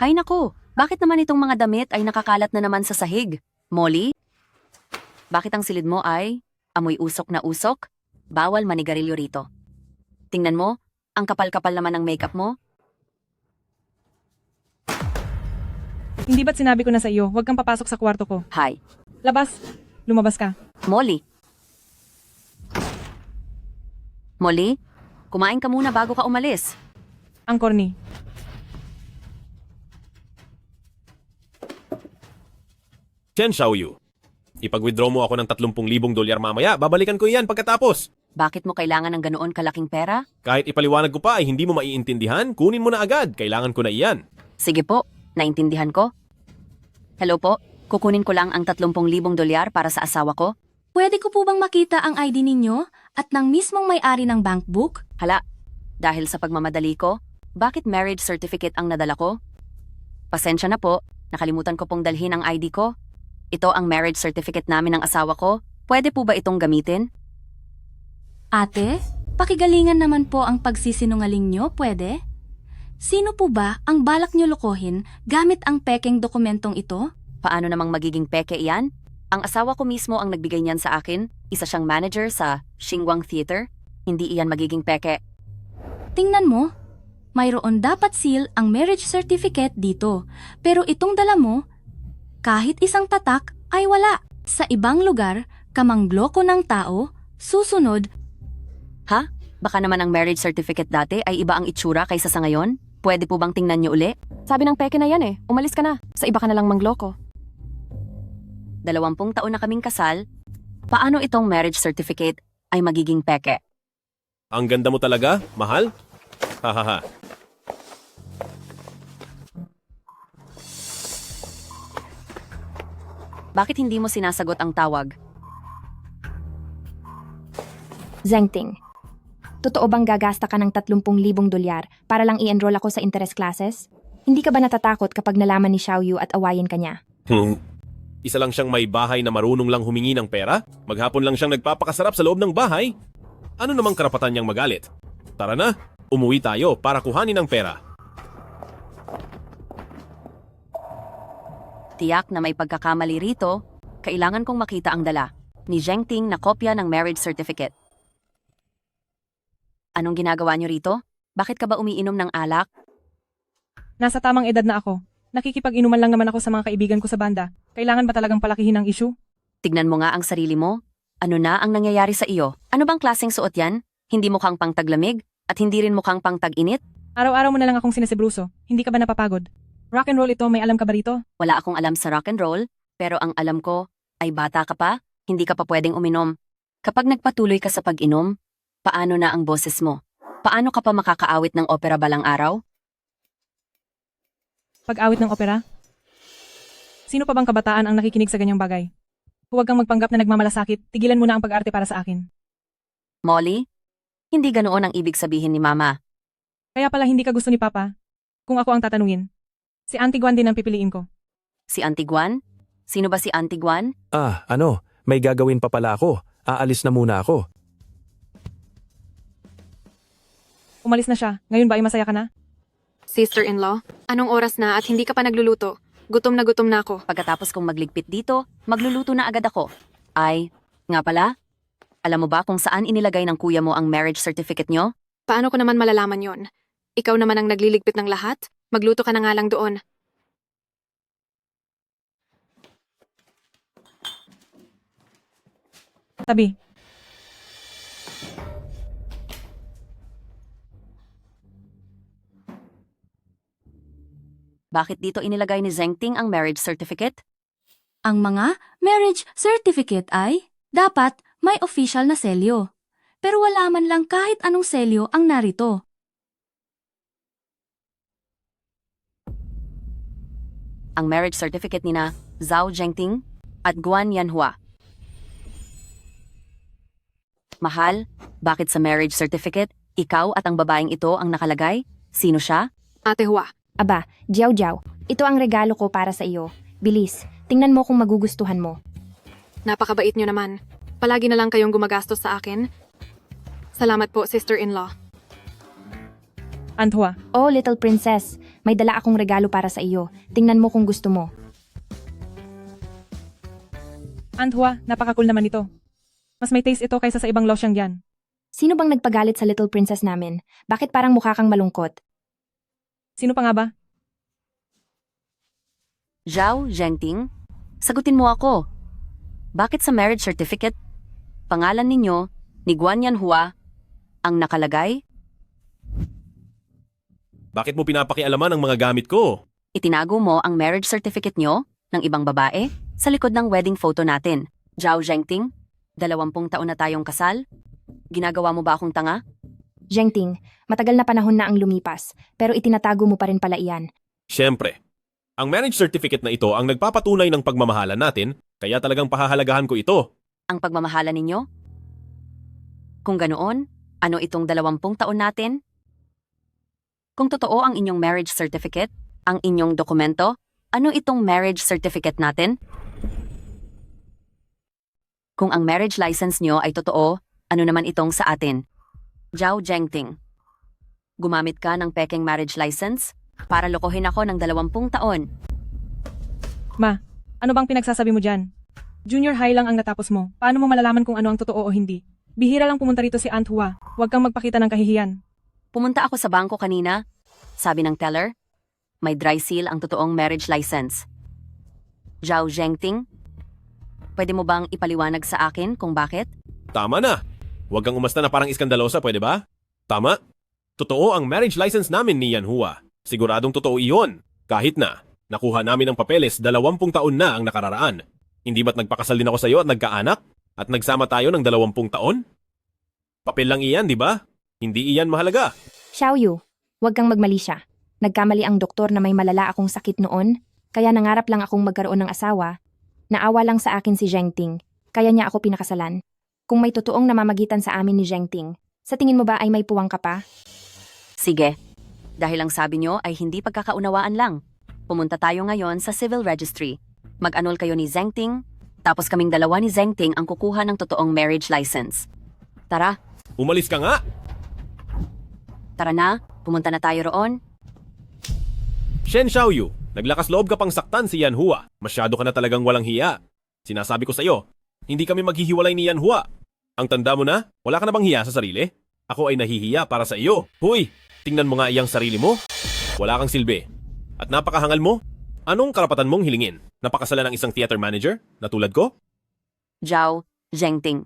Hay naku, bakit naman itong mga damit ay nakakalat na naman sa sahig? Molly? Bakit ang silid mo ay amoy usok na usok? Bawal manigarilyo rito. Tingnan mo, ang kapal-kapal naman ng makeup mo. Hindi ba't sinabi ko na sa iyo, huwag kang papasok sa kwarto ko. Hay, Labas! Lumabas ka. Molly. Molly, kumain ka muna bago ka umalis. Ang corny. Chen Xiaoyu, ipag-withdraw mo ako ng 30,000 dolyar mamaya, babalikan ko iyan pagkatapos. Bakit mo kailangan ng ganoon kalaking pera? Kahit ipaliwanag ko pa ay hindi mo maiintindihan, kunin mo na agad, kailangan ko na iyan. Sige po, naintindihan ko. Hello po, kukunin ko lang ang 30,000 dolyar para sa asawa ko. Pwede ko po bang makita ang ID ninyo at ng mismong may-ari ng bank book? Hala, dahil sa pagmamadali ko, bakit marriage certificate ang nadala ko? Pasensya na po, nakalimutan ko pong dalhin ang ID ko. Ito ang marriage certificate namin ng asawa ko. Pwede po ba itong gamitin? Ate, pakigalingan naman po ang pagsisinungaling nyo, pwede? Sino po ba ang balak nyo lokohin gamit ang pekeng dokumentong ito? Paano namang magiging peke iyan? Ang asawa ko mismo ang nagbigay niyan sa akin. Isa siyang manager sa Xingguang Theater. Hindi iyan magiging peke. Tingnan mo, mayroon dapat seal ang marriage certificate dito. Pero itong dala mo, kahit isang tatak ay wala. Sa ibang lugar, kamangloko ng tao, susunod. Ha? Baka naman ang marriage certificate dati ay iba ang itsura kaysa sa ngayon? Pwede po bang tingnan niyo uli? Sabi ng peke na yan eh. Umalis ka na. Sa iba ka na lang mangloko. 20 taon na kaming kasal. Paano itong marriage certificate ay magiging peke? Ang ganda mo talaga, mahal? Hahaha. Bakit hindi mo sinasagot ang tawag? Zengting. Totoo bang gagasta ka ng 30,000 dolyar para lang i-enroll ako sa interest classes? Hindi ka ba natatakot kapag nalaman ni Xiaoyu at awayin ka niya? Isa lang siyang may bahay na marunong lang humingi ng pera? Maghapon lang siyang nagpapakasarap sa loob ng bahay? Ano namang karapatan niyang magalit? Tara na, umuwi tayo para kuhanin ang pera. Tiyak na may pagkakamali rito, kailangan kong makita ang dala ni Zhengting na kopya ng marriage certificate. Anong ginagawa niyo rito? Bakit ka ba umiinom ng alak? Nasa tamang edad na ako. Nakikipag-inuman lang naman ako sa mga kaibigan ko sa banda. Kailangan ba talagang palakihin ang issue? Tignan mo nga ang sarili mo. Ano na ang nangyayari sa iyo? Ano bang klaseng suot yan? Hindi mukhang pangtaglamig at hindi rin mukhang pangtag-init? Araw-araw mo na lang akong sinesebruso. Hindi ka ba napapagod? Rock and roll ito, may alam ka ba rito? Wala akong alam sa rock and roll, pero ang alam ko ay bata ka pa, hindi ka pa pwedeng uminom. Kapag nagpatuloy ka sa pag-inom, paano na ang boses mo? Paano ka pa makakaawit ng opera balang araw? Pag-awit ng opera? Sino pa bang kabataan ang nakikinig sa ganyang bagay? Huwag kang magpanggap na nagmamalasakit, tigilan mo na ang pag-arte para sa akin. Molly? Hindi ganoon ang ibig sabihin ni Mama. Kaya pala hindi ka gusto ni Papa? Kung ako ang tatanungin. Si Auntie Guan din ang pipiliin ko. Si Auntie Guan? Sino ba si Auntie Guan? May gagawin pa pala ako. Aalis na muna ako. Umalis na siya. Ngayon ba ay masaya ka na? Sister-in-law, anong oras na at hindi ka pa nagluluto? Gutom na ako. Pagkatapos kong magligpit dito, magluluto na agad ako. Ay, nga pala? Alam mo ba kung saan inilagay ng kuya mo ang marriage certificate nyo? Paano ko naman malalaman yon? Ikaw naman ang nagliligpit ng lahat? Magluto ka na nga lang doon. Tabi. Bakit dito inilagay ni Zhengting ang marriage certificate? Ang mga marriage certificate ay dapat may official na selyo. Pero wala man lang kahit anong selyo ang narito. Ang marriage certificate ni na Zhao Zhengting at Guan Yanhua. Mahal, bakit sa marriage certificate, ikaw at ang babaeng ito ang nakalagay? Sino siya? Ate Hua, Aba, Jiao Jiao, ito ang regalo ko para sa iyo. Bilis, tingnan mo kung magugustuhan mo. napakabait nyo naman. Palagi na lang kayong gumagastos sa akin. Salamat po, sister-in-law. Aunt Hua, Oh, little princess, may dala akong regalo para sa iyo. Tingnan mo kung gusto mo. Aunt Hua, napaka-cool naman ito. Mas may taste ito kaysa sa ibang losyang yan. Sino bang nagpagalit sa little princess namin? Bakit parang mukha kang malungkot? Sino pa nga ba? Zhao Zhengting, sagutin mo ako. Bakit sa marriage certificate, pangalan ninyo ni Guan Yanhua ang nakalagay? Bakit mo pinapakialaman ang mga gamit ko? Itinago mo ang marriage certificate nyo ng ibang babae sa likod ng wedding photo natin. Zhao Zhengting, 20 taon na tayong kasal. Ginagawa mo ba akong tanga? Zhengting, matagal na panahon na ang lumipas, pero itinatago mo pa rin pala iyan. Siyempre. Ang marriage certificate na ito ang nagpapatunay ng pagmamahalan natin, kaya talagang pahahalagahan ko ito. Ang pagmamahala ninyo? Kung ganoon, ano itong 20 taon natin? Kung totoo ang inyong marriage certificate, ang inyong dokumento, ano itong marriage certificate natin? Kung ang marriage license nyo ay totoo, ano naman itong sa atin? Zhao Zhengting, gumamit ka ng peking marriage license para lokohin ako ng 20 taon. Ma, ano bang pinagsasabi mo dyan? Junior high lang ang natapos mo. Paano mo malalaman kung ano ang totoo o hindi? Bihira lang pumunta rito si Aunt Hua. Huwag kang magpakita ng kahihiyan. Pumunta ako sa bangko kanina. Sabi ng teller, may dry seal ang totoong marriage license. Zhao Zhengting, pwede mo bang ipaliwanag sa akin kung bakit? Tama na. Huwag kang umasta na parang iskandalosa, pwede ba? Tama. Totoo ang marriage license namin ni Yanhua. Siguradong totoo iyon. Kahit na, nakuha namin ang papeles 20 taon na ang nakararaan. Hindi ba't nagpakasal din ako sa iyo at nagkaanak? At nagsama tayo ng 20 taon? Papel lang iyan, di ba? Hindi iyan mahalaga. Xiaoyu, huwag kang magmali siya. Nagkamali ang doktor na may malala akong sakit noon, kaya nangarap lang akong magkaroon ng asawa. Naawa lang sa akin si Zhengting, kaya niya ako pinakasalan. Kung may totoong namamagitan sa amin ni Zhengting, sa tingin mo ba ay may puwang ka pa? Sige, dahil ang sabi nyo ay hindi pagkakaunawaan lang. Pumunta tayo ngayon sa civil registry. Mag-annul kayo ni Zhengting, tapos kaming dalawa ni Zhengting ang kukuha ng totoong marriage license. Tara, Umalis ka nga. tara na, pumunta na tayo roon. Shen Xiaoyu, naglakas loob ka pang saktan si Yanhua. Masyado ka na talagang walang hiya. Sinasabi ko sa iyo, hindi kami maghihiwalay ni Yanhua. Ang tanda mo na, wala ka na bang hiya sa sarili? Ako ay nahihiya para sa iyo. Huy, tingnan mo nga iyang sarili mo. Wala kang silbi. At napakahangal mo. Anong karapatan mong hilingin? Napakasalan ng isang theater manager na tulad ko? Zhao Zhengting.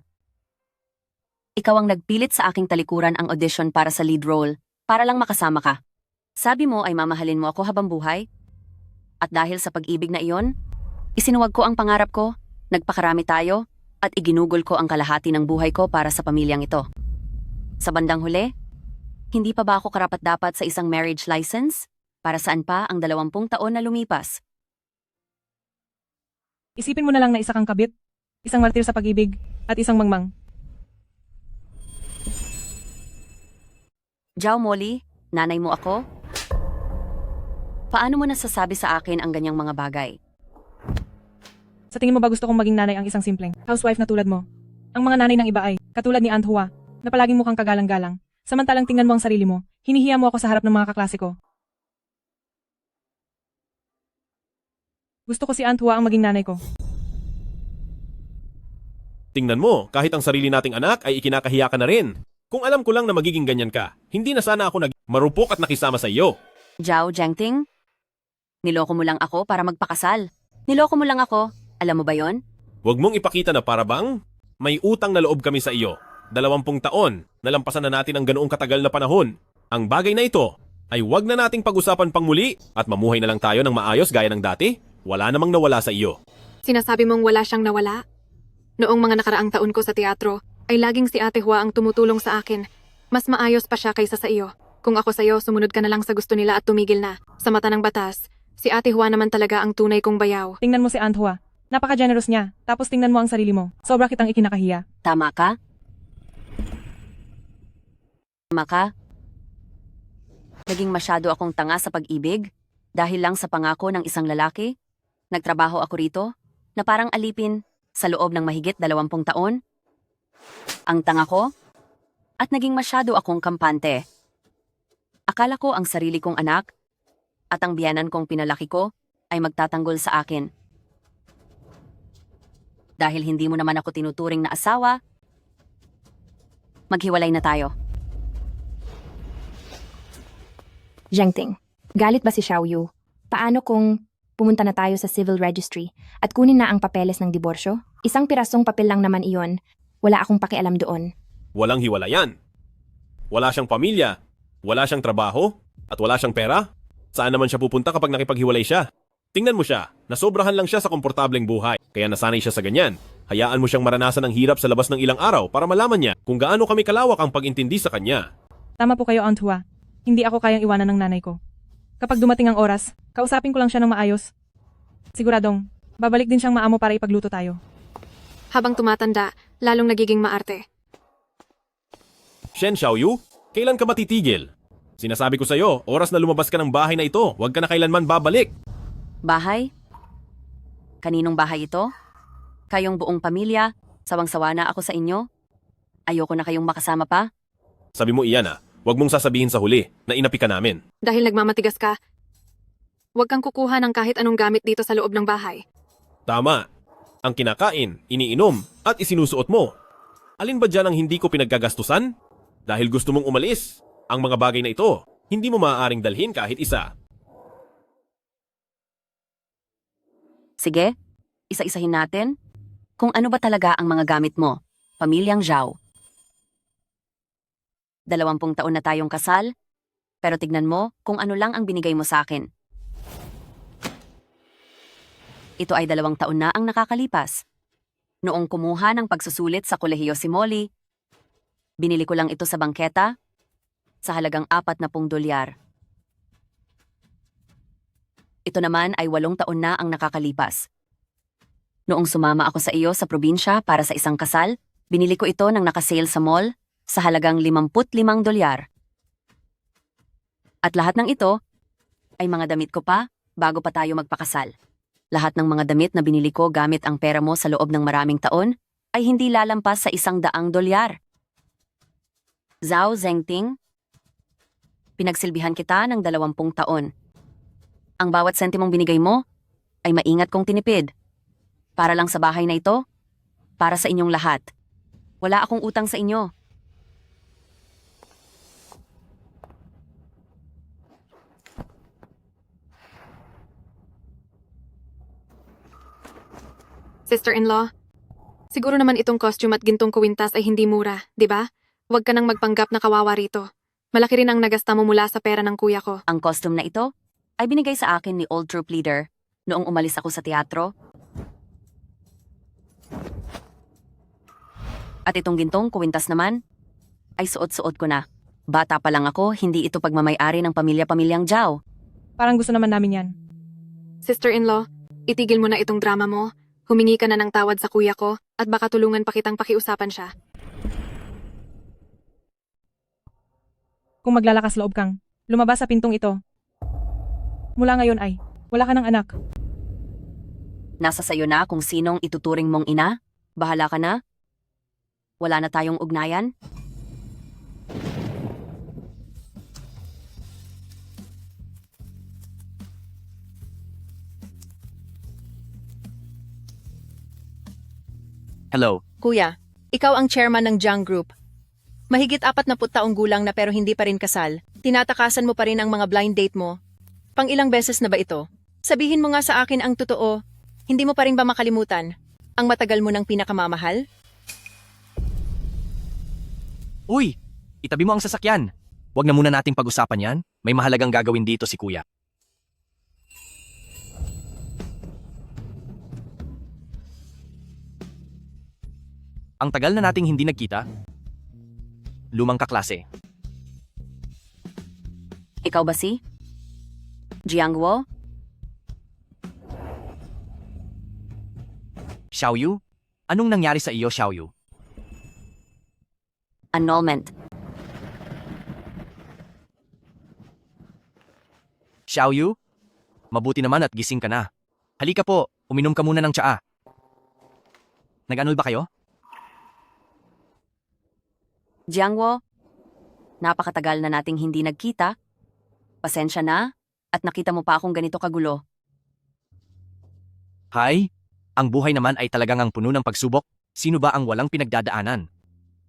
Ikaw ang nagpilit sa aking talikuran ang audition para sa lead role, para lang makasama ka. Sabi mo ay mamahalin mo ako habang buhay? At dahil sa pag-ibig na iyon, isinuwag ko ang pangarap ko, nagpakarami tayo, at iginugol ko ang kalahati ng buhay ko para sa pamilyang ito. Sa bandang huli, hindi pa ba ako karapat-dapat sa isang marriage license? Para saan pa ang 20 taon na lumipas? Isipin mo na lang na isa kang kabit, isang martir sa pag-ibig, at isang mangmang. Zhao Molly, nanay mo ako? Paano mo nasasabi sa akin ang ganyang mga bagay? Sa tingin mo ba gusto kong maging nanay ang isang simpleng housewife na tulad mo? Ang mga nanay ng iba ay, katulad ni Aunt Hua, na palaging mukhang kagalang-galang. Samantalang tingnan mo ang sarili mo, hinihiya mo ako sa harap ng mga kaklase ko. Gusto ko si Aunt Hua ang maging nanay ko. Tingnan mo, kahit ang sarili nating anak ay ikinakahiya ka na rin. Kung alam ko lang na magiging ganyan ka, hindi na sana ako marupok at nakisama sa iyo. Zhao Zhengting? Niloko mo lang ako para magpakasal. Niloko mo lang ako. Alam mo ba yon? Huwag mong ipakita na para bang may utang na loob kami sa iyo. 20 taon, nalampasan na natin ang ganoong katagal na panahon. Ang bagay na ito ay huwag na nating pag-usapan pang muli at mamuhay na lang tayo ng maayos gaya ng dati. Wala namang nawala sa iyo. Sinasabi mong wala siyang nawala? Noong mga nakaraang taon ko sa teatro, ay laging si Ate Hua ang tumutulong sa akin. Mas maayos pa siya kaysa sa iyo. Kung ako sa'yo, sumunod ka na lang sa gusto nila at tumigil na. Sa mata ng batas, si Ate Hua naman talaga ang tunay kong bayaw. Tingnan mo si Aunt Hua. Napaka-generous niya. Tapos tingnan mo ang sarili mo. Sobra kitang ikinakahiya. Tama ka? Tama ka? Naging masyado akong tanga sa pag-ibig dahil lang sa pangako ng isang lalaki. Nagtrabaho ako rito na parang alipin sa loob ng mahigit 20 taon. Ang tanga ko at naging masyado akong kampante. Akala ko ang sarili kong anak at ang biyanan kong pinalaki ko ay magtatanggol sa akin. Dahil hindi mo naman ako tinuturing na asawa, maghiwalay na tayo. Zhengting, galit ba si Xiaoyu? Paano kung pumunta na tayo sa civil registry at kunin na ang papeles ng diborsyo? Isang pirasong papel lang naman iyon. Wala akong pakialam doon. Walang hiwalayan. Wala siyang pamilya, wala siyang trabaho, at wala siyang pera. Saan naman siya pupunta kapag nakipaghiwalay siya? Tingnan mo siya, nasobrahan lang siya sa komportableng buhay, kaya nasanay siya sa ganyan. Hayaan mo siyang maranasan ng hirap sa labas ng ilang araw para malaman niya kung gaano kami kalawak ang pag-intindi sa kanya. Tama po kayo, Aunt Hua. Hindi ako kayang iwanan ng nanay ko. Kapag dumating ang oras, kausapin ko lang siya ng maayos. Siguradong, babalik din siyang maamo para ipagluto tayo. Habang tumatanda, lalong nagiging maarte. Shen Xiaoyu, kailan ka matitigil? Sinasabi ko sa'yo, oras na lumabas ka ng bahay na ito, huwag ka na kailanman babalik. Bahay? Kaninong bahay ito? Kayong buong pamilya? Sawang-sawa na ako sa inyo? Ayoko na kayong makasama pa? Sabi mo iyan huwag mong sasabihin sa huli na inapi ka namin. Dahil nagmamatigas ka, huwag kang kukuha ng kahit anong gamit dito sa loob ng bahay. Tama. Ang kinakain, iniinom, at isinusuot mo. Alin ba dyan ang hindi ko pinaggagastusan? Dahil gusto mong umalis. Ang mga bagay na ito, hindi mo maaaring dalhin kahit isa. Sige, isa-isahin natin. Kung ano ba talaga ang mga gamit mo, pamilyang Zhao. 20 taon na tayong kasal, pero tignan mo kung ano lang ang binigay mo sa akin. Ito ay 2 taon na ang nakakalipas. Noong kumuha ng pagsusulit sa kolehiyo si Molly, binili ko lang ito sa bangketa sa halagang $40. Ito naman ay 8 taon na ang nakakalipas. Noong sumama ako sa iyo sa probinsya para sa isang kasal, binili ko ito ng nakasale sa mall sa halagang $55. At lahat ng ito ay mga damit ko pa bago pa tayo magpakasal. Lahat ng mga damit na binili ko gamit ang pera mo sa loob ng maraming taon ay hindi lalampas sa $100. Zhao Zhengting, pinagsilbihan kita ng 20 taon. Ang bawat sentimong binigay mo ay maingat kong tinipid. Para lang sa bahay na ito, para sa inyong lahat. Wala akong utang sa inyo. Sister-in-law, siguro naman itong costume at gintong kuwintas ay hindi mura, di ba? Huwag ka nang magpanggap na kawawa rito. Malaki rin ang nagasta mo mula sa pera ng kuya ko. Ang costume na ito ay binigay sa akin ni Old Troop Leader noong umalis ako sa teatro. At itong gintong kuwintas naman ay suot-suot ko na. Bata pa lang ako, hindi ito pagmamay-ari ng pamilya-pamilyang Zhao. Parang gusto naman namin yan. Sister-in-law, itigil mo na itong drama mo. Humingi ka na ng tawad sa kuya ko at baka tulungan pa kitang pakiusapan siya. Kung maglalakas loob kang, lumabas sa pintong ito. Mula ngayon ay, wala ka ng anak. Nasa sayo na kung sinong ituturing mong ina. Bahala ka na. Wala na tayong ugnayan. Hello. Kuya, ikaw ang chairman ng Jiang Group. Mahigit 40 taong gulang na pero hindi pa rin kasal. Tinatakasan mo pa rin ang mga blind date mo. Pang ilang beses na ba ito? Sabihin mo nga sa akin ang totoo. Hindi mo pa rin ba makalimutan? Ang matagal mo ng pinakamamahal? Uy! Itabi mo ang sasakyan. Huwag na muna nating pag-usapan yan. May mahalagang gagawin dito si Kuya. Ang tagal na nating hindi nagkita. Lumang kaklase. Ikaw ba si Jiangwo? Xiaoyu? Anong nangyari sa iyo, Xiaoyu? Annulment. Xiaoyu? Mabuti naman at gising ka na. Halika po, uminom ka muna ng tsaa. Nag-anul ba kayo? Jiangwo, napakatagal na nating hindi nagkita, Pasensya na, at nakita mo pa akong ganito kagulo. Hay, ang buhay naman ay talagang ang puno ng pagsubok. Sino ba ang walang pinagdadaanan?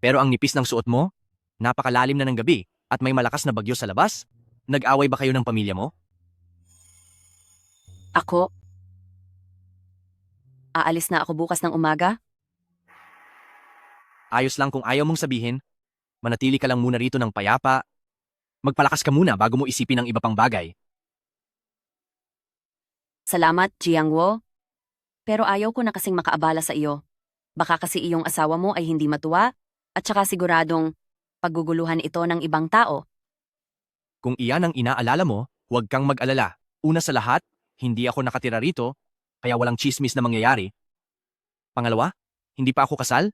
Pero ang nipis ng suot mo, napakalalim na ng gabi at may malakas na bagyo sa labas. Nag-away ba kayo ng pamilya mo? Ako? Aalis na ako bukas ng umaga? Ayos lang kung ayaw mong sabihin. Manatili ka lang muna rito ng payapa. Magpalakas ka muna bago mo isipin ang iba pang bagay. Salamat, Jiangwo. Pero ayaw ko na kasing makaabala sa iyo. Baka kasi iyong asawa mo ay hindi matuwa, at saka siguradong pagguguluhan ito ng ibang tao. Kung iyan ang inaalala mo, huwag kang mag-alala. Una sa lahat, hindi ako nakatira rito, kaya walang chismis na mangyayari. Pangalawa, hindi pa ako kasal.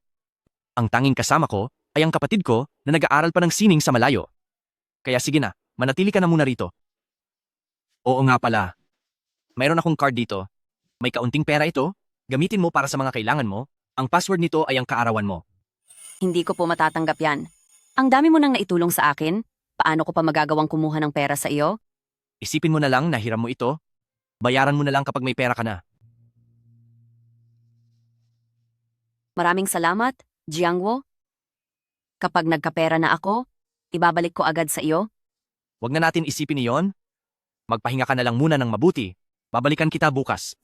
Ang tanging kasama ko ay ang kapatid ko na nag-aaral pa ng sining sa malayo. Kaya sige na, manatili ka na muna rito. Oo nga pala. Mayroon akong card dito. May kaunting pera ito. Gamitin mo para sa mga kailangan mo. Ang password nito ay ang kaarawan mo. Hindi ko po matatanggap yan. Ang dami mo nang naitulong sa akin. Paano ko pa magagawang kumuha ng pera sa iyo? Isipin mo na lang na hiram mo ito. Bayaran mo na lang kapag may pera ka na. Maraming salamat, Jiangwo. Kapag nagkapera na ako, ibabalik ko agad sa iyo. Huwag na natin isipin iyon. Magpahinga ka na lang muna ng mabuti. Babalikan kita bukas.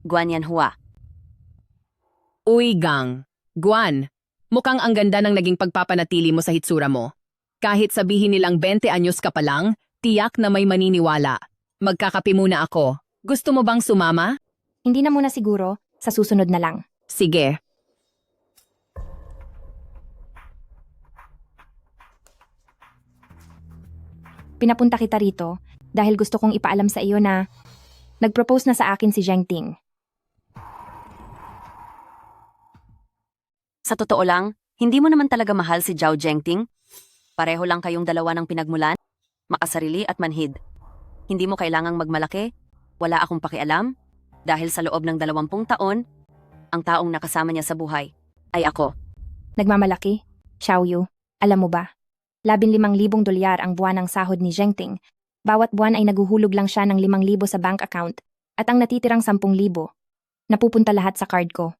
Guan Yanhua. Uy, Gang. Guan, mukhang ang ganda ng naging pagpapanatili mo sa hitsura mo. Kahit sabihin nilang 20 anyos ka pa lang, tiyak na may maniniwala. Magkakape muna ako. Gusto mo bang sumama? Hindi na muna siguro, sa susunod na lang. Sige. Pinapunta kita rito dahil gusto kong ipaalam sa iyo na nag-propose na sa akin si Zheng Ting. Sa totoo lang, hindi mo naman talaga mahal si Zhao Zhengting. Pareho lang kayong dalawa ng pinagmulan, makasarili at manhid. Hindi mo kailangang magmalaki, wala akong pakialam, dahil sa loob ng 20 taon, ang taong nakasama niya sa buhay ay ako. Nagmamalaki? Xiaoyu, alam mo ba? 15,000 dolyar ang buwan ng sahod ni Zheng Ting. Bawat buwan ay naguhulog lang siya ng 5,000 sa bank account at ang natitirang 10,000 napupunta lahat sa card ko.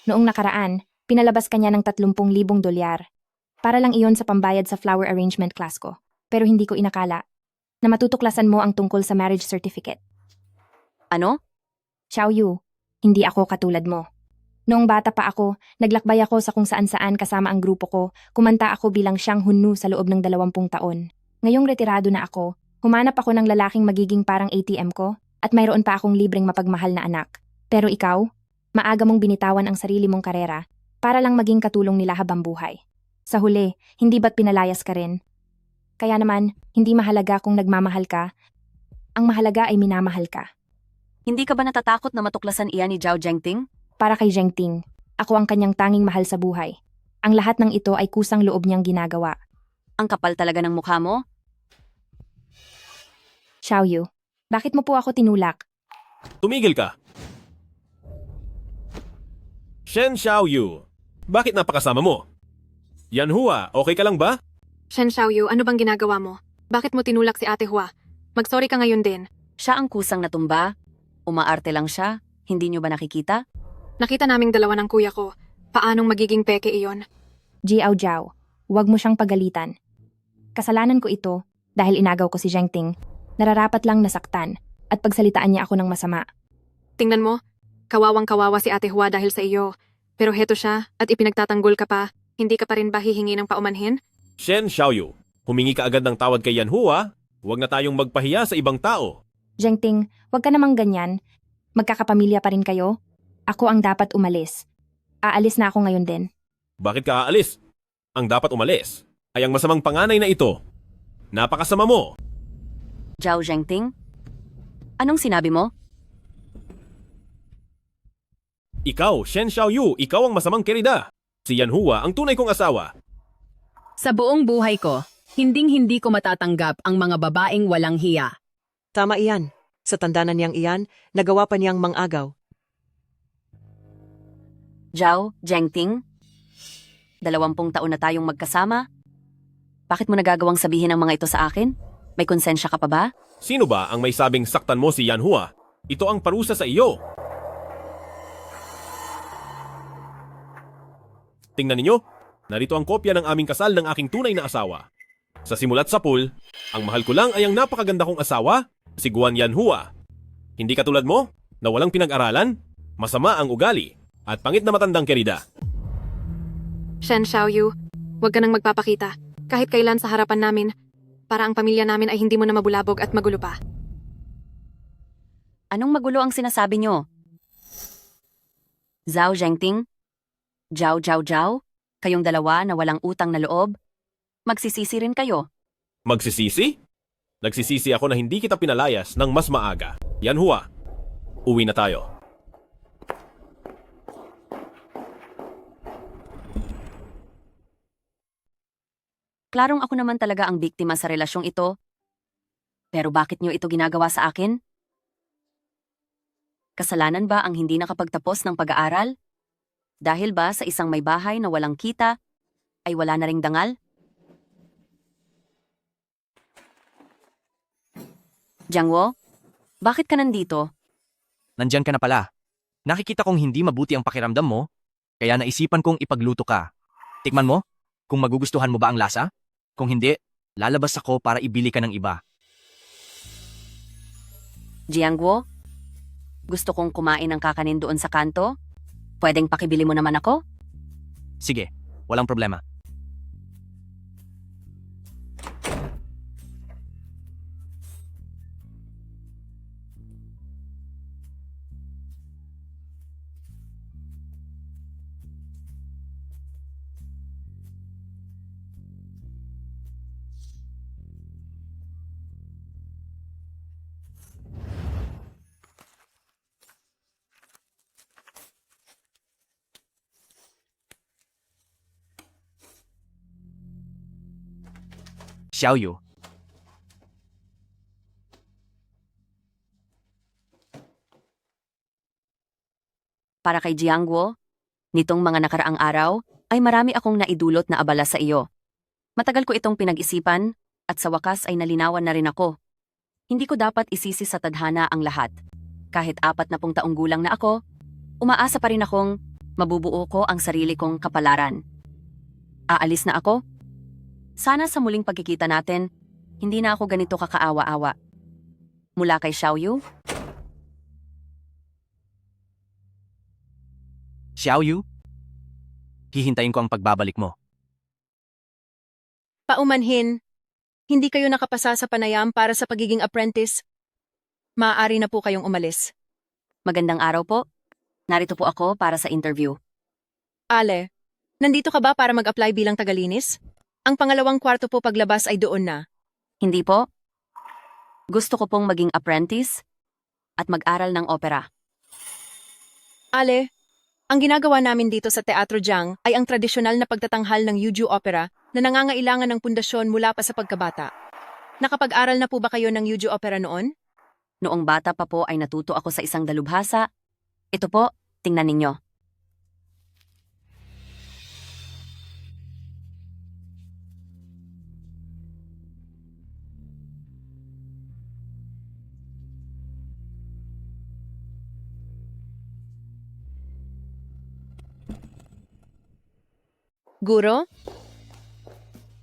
Noong nakaraan, pinalabas kanya ng 30,000 dolyar. Para lang iyon sa pambayad sa flower arrangement class ko. Pero hindi ko inakala na matutuklasan mo ang tungkol sa marriage certificate. Ano? Xiaoyu, hindi ako katulad mo. Noong bata pa ako, naglakbay ako sa kung saan-saan kasama ang grupo ko, kumanta ako bilang Xiang Hunnu sa loob ng 20 taon. Ngayong retirado na ako, humanap ako ng lalaking magiging parang ATM ko, at mayroon pa akong libreng mapagmahal na anak. Pero ikaw, maaga mong binitawan ang sarili mong karera, para lang maging katulong nila habang buhay. Sa huli, hindi ba't pinalayas ka rin? Kaya naman, hindi mahalaga kung nagmamahal ka. Ang mahalaga ay minamahal ka. Hindi ka ba natatakot na matuklasan iyan ni Zhao Zhengting? Para kay Zheng Ting, ako ang kanyang tanging mahal sa buhay. Ang lahat ng ito ay kusang loob niyang ginagawa. Ang kapal talaga ng mukha mo? Xiaoyu, bakit mo po ako tinulak? Tumigil ka! Shen Xiaoyu, bakit napakasama mo? Yanhua, okay ka lang ba? Shen Xiaoyu, ano bang ginagawa mo? Bakit mo tinulak si Ate Hua? Mag-sorry ka ngayon din. Siya ang kusang natumba. Umaarte lang siya. Hindi niyo ba nakikita? Nakita naming dalawa ng kuya ko. Paanong magiging peke iyon? Jiao Jiao, huwag mo siyang pagalitan. Kasalanan ko ito dahil inagaw ko si Zheng Ting. Nararapat lang nasaktan at pagsalitaan niya ako ng masama. Tingnan mo, kawawang-kawawa si Ate Hua dahil sa iyo. Pero heto siya at ipinagtatanggol ka pa. Hindi ka pa rin ba hihingi ng paumanhin? Shen Xiaoyu, humingi ka agad ng tawad kay Yanhua. Huwag na tayong magpahiya sa ibang tao. Zheng Ting, huwag ka namang ganyan. Magkakapamilya pa rin kayo? Ako ang dapat umalis. Aalis na ako ngayon din. Bakit ka aalis? Ang dapat umalis ay ang masamang panganay na ito. Napakasama mo. Zhao Zhengting? Anong sinabi mo? Ikaw, Shen Xiaoyu, ikaw ang masamang kerida. Si Yanhua ang tunay kong asawa. Sa buong buhay ko, hinding-hindi ko matatanggap ang mga babaeng walang hiya. Tama iyan. Sa tanda na niyang iyan, nagawa pa niyang mangagaw. Zhao, Zhengting, 20 taon na tayong magkasama. Bakit mo nagagawang sabihin ang mga ito sa akin? May konsensya ka pa ba? Sino ba ang may sabing saktan mo si Yanhua? Ito ang parusa sa iyo. Tingnan ninyo, narito ang kopya ng aming kasal ng aking tunay na asawa. Sa simula't sa pool, ang mahal ko lang ay ang napakaganda kong asawa, si Guan Yanhua. Hindi katulad mo, na walang pinag-aralan, masama ang ugali, at pangit na matandang kerida. Shen Xiaoyu, huwag ka nang magpapakita. Kahit kailan sa harapan namin, para ang pamilya namin ay hindi mo na mabulabog at magulo pa. Anong magulo ang sinasabi nyo? Zhao Zhengting? Zhao, kayong dalawa na walang utang na loob? Magsisisi rin kayo. Magsisisi? Nagsisisi ako na hindi kita pinalayas ng mas maaga. Yanhua, uwi na tayo. Klarong ako naman talaga ang biktima sa relasyong ito. Pero bakit nyo ito ginagawa sa akin? Kasalanan ba ang hindi nakapagtapos ng pag-aaral? Dahil ba sa isang may bahay na walang kita, ay wala na ring dangal? Jiangwo, bakit ka nandito? Nandyan ka na pala. Nakikita kong hindi mabuti ang pakiramdam mo, kaya naisipan kong ipagluto ka. Tikman mo, kung magugustuhan mo ba ang lasa? Kung hindi, lalabas ako para ibili ka ng iba. Jiangwo, gusto kong kumain ng kakanin doon sa kanto. Pwedeng pakibili mo naman ako? Sige, walang problema. Xiaoyu, Para kay Jiangwo, nitong mga nakaraang araw, ay marami akong naidulot na abala sa iyo. Matagal ko itong pinag-isipan, at sa wakas ay nalinawan na rin ako. Hindi ko dapat isisi sa tadhana ang lahat. Kahit 40 taong gulang na ako, umaasa pa rin akong mabubuo ko ang sarili kong kapalaran. Aalis na ako? Sana sa muling pagkikita natin, hindi na ako ganito kakaawa-awa. Mula kay Xiaoyu, Xiaoyu, hihintayin ko ang pagbabalik mo. Paumanhin, hindi kayo nakapasa sa panayam para sa pagiging apprentice. Maaari na po kayong umalis. magandang araw po. Narito po ako para sa interview. Ale, nandito ka ba para mag-apply bilang tagalinis? Ang pangalawang kwarto po paglabas ay doon na. Hindi po. Gusto ko pong maging apprentice at mag-aral ng opera. Ale, ang ginagawa namin dito sa Teatro Jiang ay ang tradisyonal na pagtatanghal ng Yuju Opera na nangangailangan ng pundasyon mula pa sa pagkabata. Nakapag-aral na po ba kayo ng Yuju Opera noon? Noong bata pa po ay natuto ako sa isang dalubhasa. Ito po, tingnan ninyo. Guro?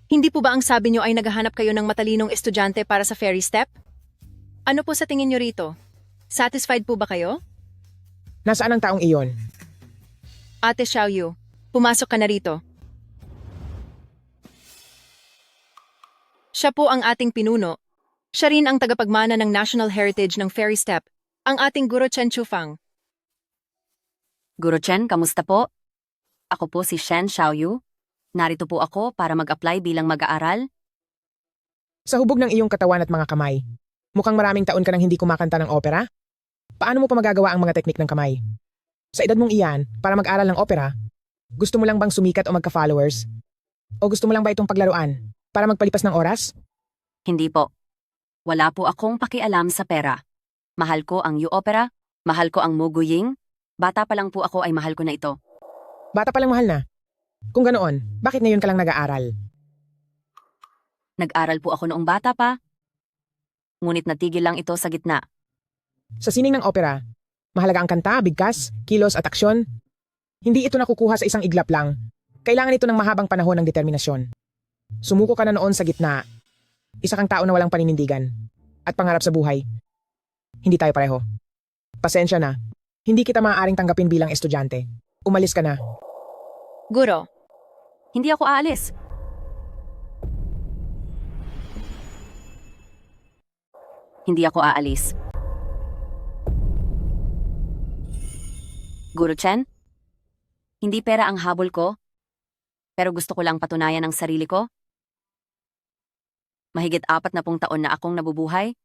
Hindi po ba ang sabi nyo ay naghahanap kayo ng matalinong estudyante para sa fairy step? Ano po sa tingin nyo rito? Satisfied po ba kayo? Nasaan ang taong iyon? Ate Xiaoyu, pumasok ka na rito. Siya po ang ating pinuno. Siya rin ang tagapagmana ng National Heritage ng Fairy Step, ang ating Guro Chen Chufang. Guro Chen, kamusta po? Ako po si Shen Xiaoyu. Narito po ako para mag-apply bilang mag-aaral. Sa hubog ng iyong katawan at mga kamay, mukhang maraming taon ka nang hindi kumakanta ng opera? Paano mo pa magagawa ang mga teknik ng kamay? Sa edad mong iyan, para mag-aral ng opera, gusto mo lang bang sumikat o magka-followers? O gusto mo lang ba itong paglaruan para magpalipas ng oras? Hindi po. Wala po akong pakialam sa pera. Mahal ko ang Yu Opera, mahal ko ang Muguying. Bata pa lang po ako ay mahal ko na ito. Bata palang mahal na. Kung ganoon, bakit ngayon ka lang nag-aaral? Nag-aral po ako noong bata pa. Ngunit natigil lang ito sa gitna. Sa sining ng opera, mahalaga ang kanta, bigkas, kilos at aksyon. Hindi ito nakukuha sa isang iglap lang. Kailangan ito ng mahabang panahon ng determinasyon. Sumuko ka na noon sa gitna. Isa kang tao na walang paninindigan. At pangarap sa buhay. Hindi tayo pareho. Pasensya na. Hindi kita maaaring tanggapin bilang estudyante. Umalis ka na. Guro, Hindi ako aalis. Hindi ako aalis. Guru Chen, hindi pera ang habol ko, pero gusto ko lang patunayan ang sarili ko. Mahigit 40 taon na akong nabubuhay.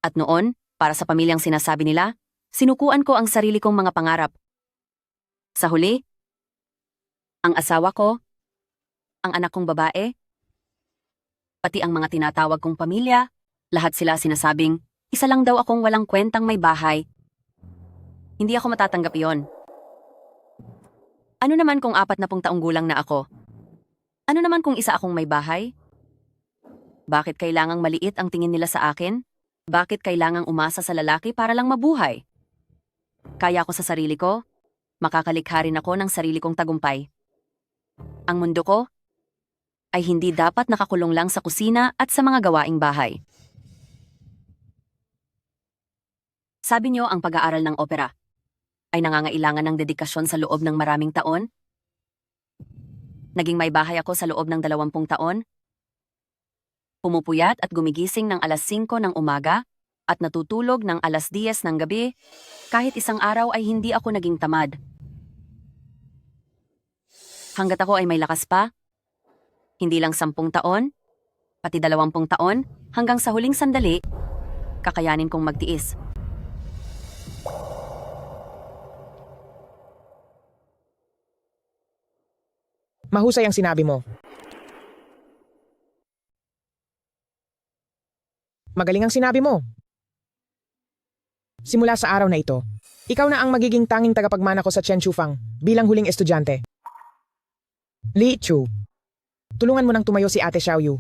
At noon, para sa pamilyang sinasabi nila, sinukuan ko ang sarili kong mga pangarap. Sa huli, ang asawa ko, ang anak kong babae, pati ang mga tinatawag kong pamilya, lahat sila sinasabing, isa lang daw akong walang kwentang may bahay. Hindi ako matatanggap iyon. Ano naman kung 40 taong gulang na ako? Ano naman kung isa akong may bahay? Bakit kailangang maliit ang tingin nila sa akin? Bakit kailangang umasa sa lalaki para lang mabuhay? Kaya ko sa sarili ko, makakalikha rin ako ng sarili kong tagumpay. Ang mundo ko ay hindi dapat nakakulong lang sa kusina at sa mga gawaing bahay. Sabi niyo ang pag-aaral ng opera ay nangangailangan ng dedikasyon sa loob ng maraming taon? Naging may bahay ako sa loob ng 20 taon? Pumupuyat at gumigising ng alas 5 ng umaga at natutulog ng alas 10 ng gabi, kahit isang araw ay hindi ako naging tamad. Hanggat ako ay may lakas pa, hindi lang 10 taon, pati 20 taon, hanggang sa huling sandali, kakayanin kong magtiis. Mahusay ang sinabi mo. Magaling ang sinabi mo. Simula sa araw na ito, ikaw na ang magiging tanging tagapagmana ko sa Chen Chufang bilang huling estudyante. Li Chu, tulungan mo nang tumayo si Ate Xiaoyu.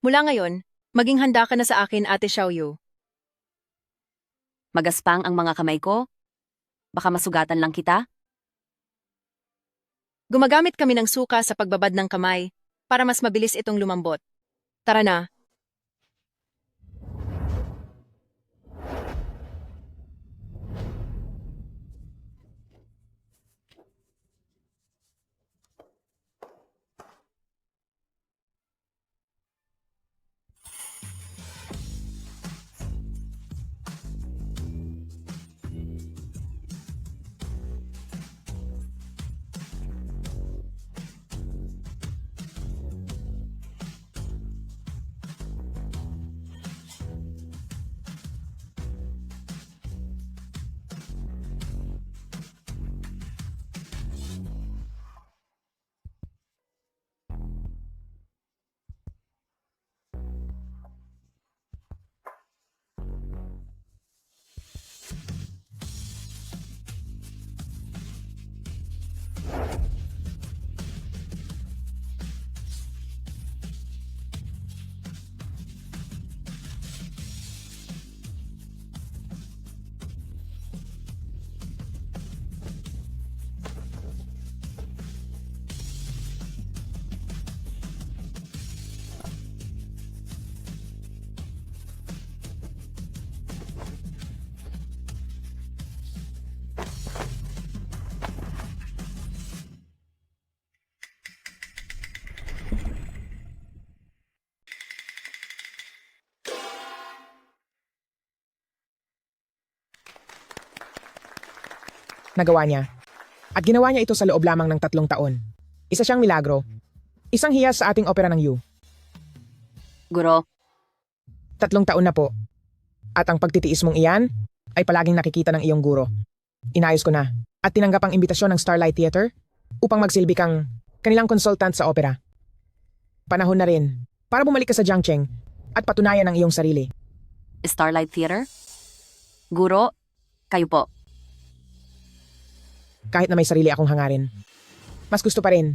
mula ngayon, maging handa ka na sa akin, Ate Xiaoyu. Magaspang ang mga kamay ko? Baka masugatan lang kita? Gumagamit kami ng suka sa pagbabad ng kamay para mas mabilis itong lumambot. Tara na. Nagawa niya. At ginawa niya ito sa loob lamang ng 3 taon. Isa siyang milagro. Isang hiyas sa ating opera ng Yu. Guro, 3 taon na po. At ang pagtitiis mong iyan ay palaging nakikita ng iyong guro. Inayos ko na at tinanggap ang imbitasyon ng Starlight Theater upang magsilbi kang kanilang consultant sa opera. Panahon na rin para bumalik ka sa Jiangcheng at patunayan ang iyong sarili. Starlight Theater? Guro, kayo po. Kahit na may sarili akong hangarin. Mas gusto pa rin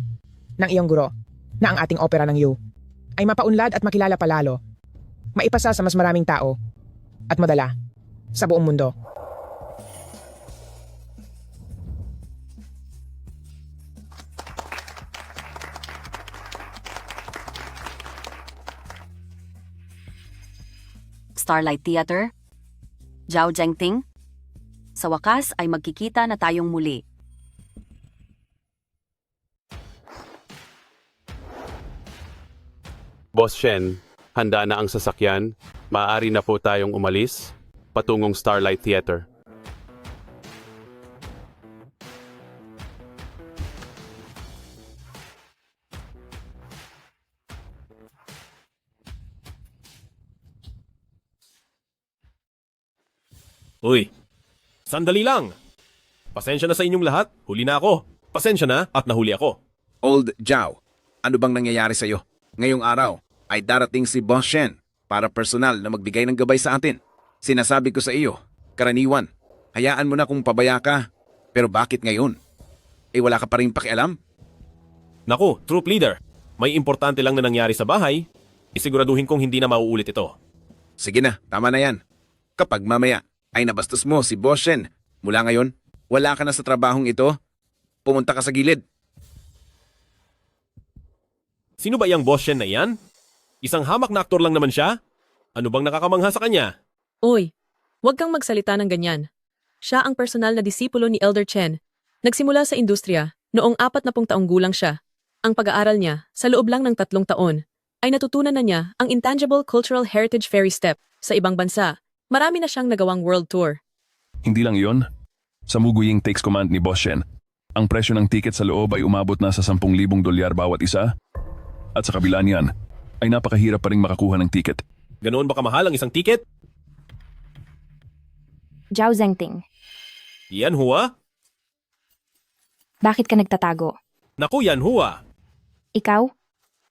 ng iyong guro na ang ating opera ng You ay mapaunlad at makilala palalo, maipasa sa mas maraming tao, at madala sa buong mundo. Starlight Theater? Zhao Zhengting? Sa wakas ay magkikita na tayong muli. Boss Shen, handa na ang sasakyan. Maaari na po tayong umalis patungong Starlight Theater. Uy, sandali lang. Pasensya na sa inyong lahat. Huli na ako. Pasensya na at nahuli ako. Old Zhao, ano bang nangyayari sa'yo? Ngayong araw ay darating si Boss Shen para personal na magbigay ng gabay sa atin. Sinasabi ko sa iyo, karaniwan, hayaan mo na kung pabaya ka. Pero bakit ngayon? Wala ka pa rin pakialam? Naku, troop leader. May importante lang na nangyari sa bahay. Isiguraduhin kong hindi na mauulit ito. Sige na, tama na yan. Kapag mamaya ay nabastos mo si Boss Shen, mula ngayon, wala ka na sa trabahong ito. Pumunta ka sa gilid. Sino ba yung Boss Shen na iyan? Isang hamak na aktor lang naman siya? Ano bang nakakamangha sa kanya? Uy, huwag kang magsalita ng ganyan. Siya ang personal na disipulo ni Elder Chen. Nagsimula sa industriya noong 40 taong gulang siya. Ang pag-aaral niya, sa loob lang ng 3 taon, ay natutunan na niya ang Intangible Cultural Heritage Fairy Step sa ibang bansa. Marami na siyang nagawang world tour. Hindi lang iyon. Sa Muguying takes command ni Boss Shen, ang presyo ng tiket sa loob ay umabot na sa 10,000 dolyar bawat isa. At sa kabila niyan, ay napakahirap pa rin makakuha ng tiket. Ganoon ba kamahal ang isang tiket? Zhao Zhengting, Yan Hua? bakit ka nagtatago? Naku, Yan Hua. Ikaw?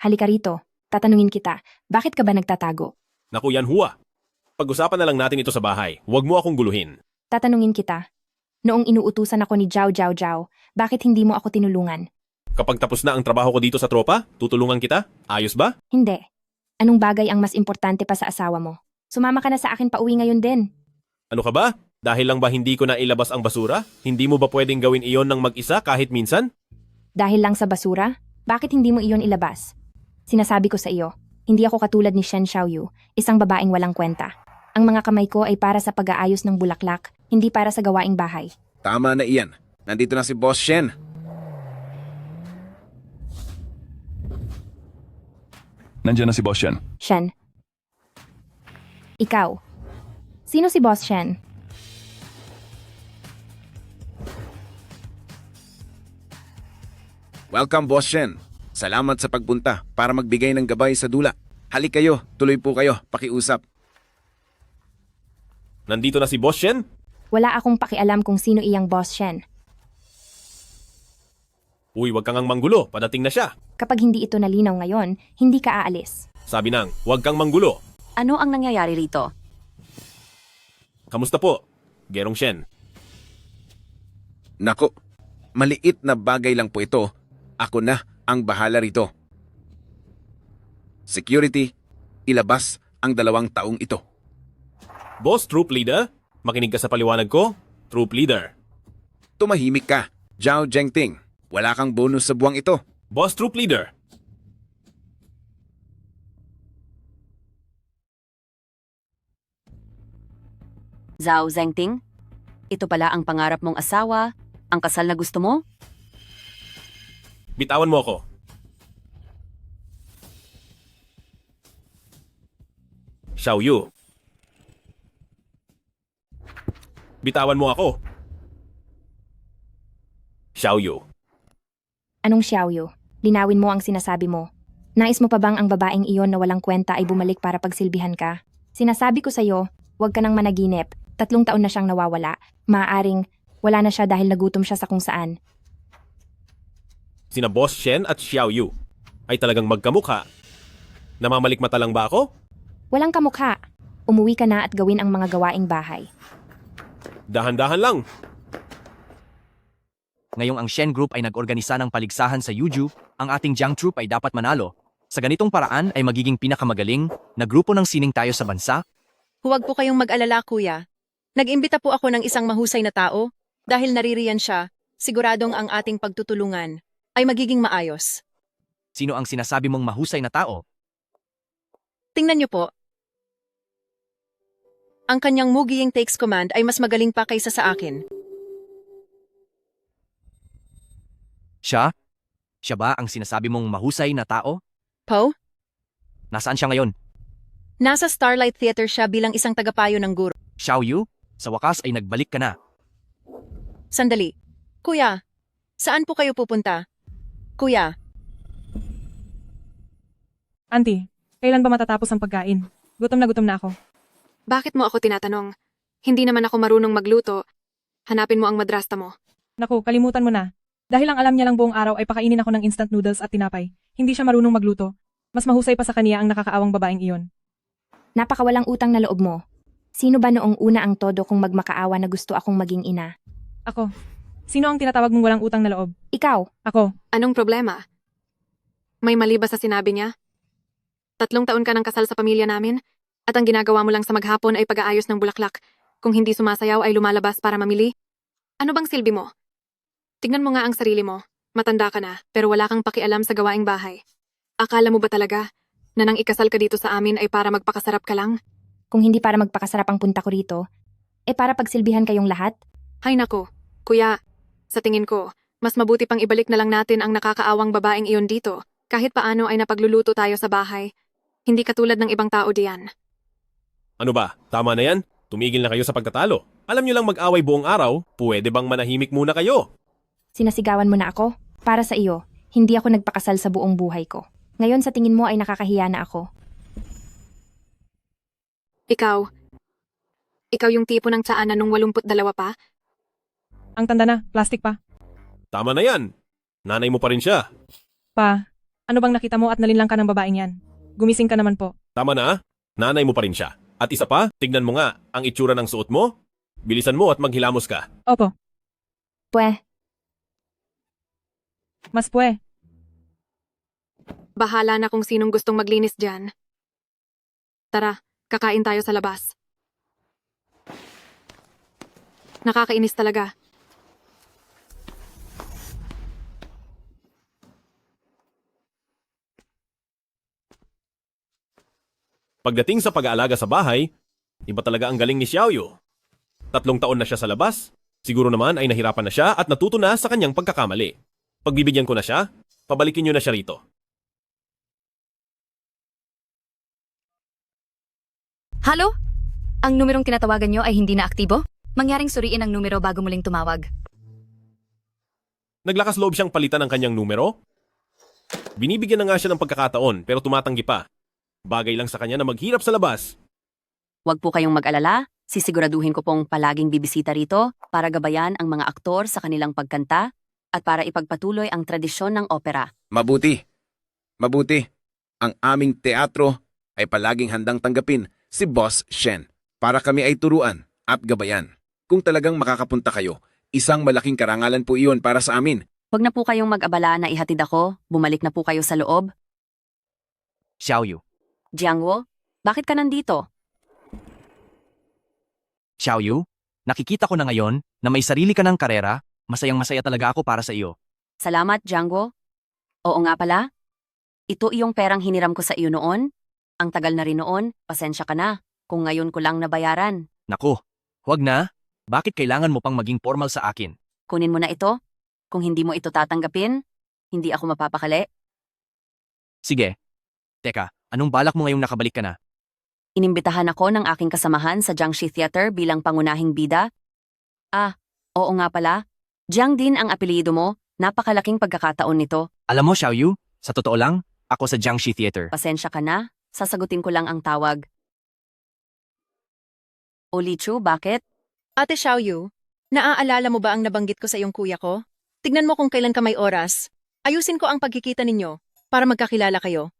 Halika rito. Tatanungin kita, bakit ka ba nagtatago? Naku, Yan Hua. Pag-usapan na lang natin ito sa bahay. Huwag mo akong guluhin. Tatanungin kita. Noong inuutusan ako ni Zhao, bakit hindi mo ako tinulungan? Kapag tapos na ang trabaho ko dito sa tropa, tutulungan kita? Ayos ba? Hindi. Anong bagay ang mas importante pa sa asawa mo? Sumama ka na sa akin pauwi ngayon din. Ano ka ba? Dahil lang ba hindi ko na ilabas ang basura? Hindi mo ba pwedeng gawin iyon ng mag-isa kahit minsan? Dahil lang sa basura? Bakit hindi mo iyon ilabas? Sinasabi ko sa iyo, hindi ako katulad ni Shen Xiaoyu, isang babaeng walang kwenta. Ang mga kamay ko ay para sa pag-aayos ng bulaklak, hindi para sa gawaing bahay. Tama na iyan. Nandito na si Boss Shen. Nandiyan na si Boss Shen. Shen. Ikaw. Sino si Boss Shen? Welcome, Boss Shen. Salamat sa pagpunta para magbigay ng gabay sa dula. Halik kayo, tuloy po kayo, pakiusap. Nandito na si Boss Shen? Wala akong pakialam kung sino iyang Boss Shen. Uy, wag kang ang manggulo. Padating na siya. Kapag hindi ito nalinaw ngayon, hindi ka aalis. Sabi nang, wag kang manggulo. Ano ang nangyayari rito? Kamusta po? Gerong Shen. Nako, maliit na bagay lang po ito. Ako na ang bahala rito. Security, ilabas ang 2 taong ito. Boss, troop leader? Makinig ka sa paliwanag ko? Troop leader. Tumahimik ka, Zhao Zhengting. Wala kang bonus sa buwang ito. Boss, troop leader. Zhao Zhengting? Ito pala ang pangarap mong asawa, ang kasal na gusto mo? Bitawan mo ako. Xiaoyu. Bitawan mo ako. Xiaoyu. Anong Xiaoyu? Linawin mo ang sinasabi mo. Nais mo pa bang ang babaeng iyon na walang kwenta ay bumalik para pagsilbihan ka? Sinasabi ko sa'yo, huwag ka nang managinip. 3 taon na siyang nawawala. Maaaring wala na siya dahil nagutom siya sa kung saan. Sina Boss Shen at Xiaoyu ay talagang magkamukha. Namamalikmata lang ba ako? Walang kamukha. Umuwi ka na at gawin ang mga gawaing bahay. Dahan-dahan lang. Ngayong ang Shen Group ay nag-organisa ng paligsahan sa Yuju, ang ating Jiang Troop ay dapat manalo. Sa ganitong paraan ay magiging pinakamagaling na grupo ng sining tayo sa bansa. Huwag po kayong mag-alala, kuya. Nag-imbita po ako ng isang mahusay na tao. Dahil naririyan siya, siguradong ang ating pagtutulungan ay magiging maayos. Sino ang sinasabi mong mahusay na tao? Tingnan niyo po. Ang kanyang Mugiying takes command ay mas magaling pa kaysa sa akin. Siya? Siya ba ang sinasabi mong mahusay na tao? Po? Nasaan siya ngayon? Nasa Starlight Theater siya bilang isang tagapayo ng guro. Xiao Yu? Sa wakas ay nagbalik ka na. Sandali. Kuya, saan po kayo pupunta? Kuya, Auntie, kailan ba matatapos ang pagkain? Gutom na ako. Bakit mo ako tinatanong? Hindi naman ako marunong magluto. Hanapin mo ang madrasta mo. Naku, kalimutan mo na. Dahil ang alam niya lang buong araw ay pakainin ako ng instant noodles at tinapay. Hindi siya marunong magluto. Mas mahusay pa sa kaniya ang nakakaawang babaeng iyon. Napakawalang utang na loob mo. Sino ba noong una ang todo kung magmakaawa na gusto akong maging ina? Ako. Sino ang tinatawag mong walang utang na loob? Ikaw. Ako. Anong problema? May mali ba sa sinabi niya? 3 taon ka ng kasal sa pamilya namin, at ang ginagawa mo lang sa maghapon ay pag-aayos ng bulaklak. Kung hindi sumasayaw ay lumalabas para mamili. Ano bang silbi mo? Tignan mo nga ang sarili mo. Matanda ka na, pero wala kang pakialam sa gawaing bahay. Akala mo ba talaga na nang ikasal ka dito sa amin ay para magpakasarap ka lang? Kung hindi para magpakasarap ang punta ko rito, para pagsilbihan kayong lahat? Hay nako, kuya, sa tingin ko, mas mabuti pang ibalik na lang natin ang nakakaawang babaeng iyon dito. Kahit paano ay napagluluto tayo sa bahay. Hindi katulad ng ibang tao diyan. Ano ba? Tama na yan? Tumigil na kayo sa pagtatalo. Alam nyo lang mag-away buong araw, pwede bang manahimik muna kayo? Sinasigawan mo na ako? Para sa iyo, hindi ako nagpakasal sa buong buhay ko. Ngayon sa tingin mo ay nakakahiya na ako. Ikaw yung tipo ng tsaan na nung 82 pa? Ang tanda na, plastic pa. Tama na yan. Nanay mo pa rin siya. Pa, ano bang nakita mo at nalinlang ka ng babaeng yan? Gumising ka naman po. Tama na, nanay mo pa rin siya. At isa pa, tignan mo nga ang itsura ng suot mo. Bilisan mo at maghilamos ka. Opo, mas pwe. Bahala na kung sinong gustong maglinis dyan. Tara, kakain tayo sa labas. Nakakainis talaga. Pagdating sa pag-aalaga sa bahay, iba talaga ang galing ni Xiaoyu. 3 taon na siya sa labas. Siguro naman ay nahirapan na siya at natuto na sa kanyang pagkakamali. Pagbibigyan ko na siya, pabalikin niyo na siya rito. Halo? Ang numerong tinatawagan nyo ay hindi na aktibo? Mangyaring suriin ang numero bago muling tumawag. Naglakas loob siyang palitan ang kanyang numero. Binibigyan na nga siya ng pagkakataon pero tumatanggi pa. Bagay lang sa kanya na maghirap sa labas. Huwag po kayong mag-alala. Sisiguraduhin ko pong palaging bibisita rito para gabayan ang mga aktor sa kanilang pagkanta at para ipagpatuloy ang tradisyon ng opera. Mabuti. Mabuti. Ang aming teatro ay palaging handang tanggapin si Boss Shen para kami ay turuan at gabayan. Kung talagang makakapunta kayo, isang malaking karangalan po iyon para sa amin. Huwag na po kayong mag-abala na ihatid ako. Bumalik na po kayo sa loob. Xiao Yu. Jiangwo, bakit ka nandito? Xiao Yu, nakikita ko na ngayon na may sarili ka ng karera, masayang-masaya talaga ako para sa iyo. Salamat, Jiangwo. Oo nga pala. Ito iyong perang hiniram ko sa iyo noon. Ang tagal na rin noon, pasensya ka na. Kung ngayon ko lang nabayaran. Naku, huwag na. Bakit kailangan mo pang maging formal sa akin? Kunin mo na ito. Kung hindi mo ito tatanggapin, hindi ako mapapakali. Sige. Teka, anong balak mo ngayong nakabalik ka na? Inimbitahan ako ng aking kasamahan sa Jiangxi Theater bilang pangunahing bida. Oo nga pala. Jiang din ang apelyido mo. Napakalaking pagkakataon nito. Alam mo, Xiao Yu, sa totoo lang, ako sa Jiangxi Theater. Pasensya ka na. Sasagutin ko lang ang tawag. O Lichu, bakit? Ate Xiao Yu, naaalala mo ba ang nabanggit ko sa iyong kuya ko? Tignan mo kung kailan ka may oras. Ayusin ko ang pagkikita ninyo para magkakilala kayo.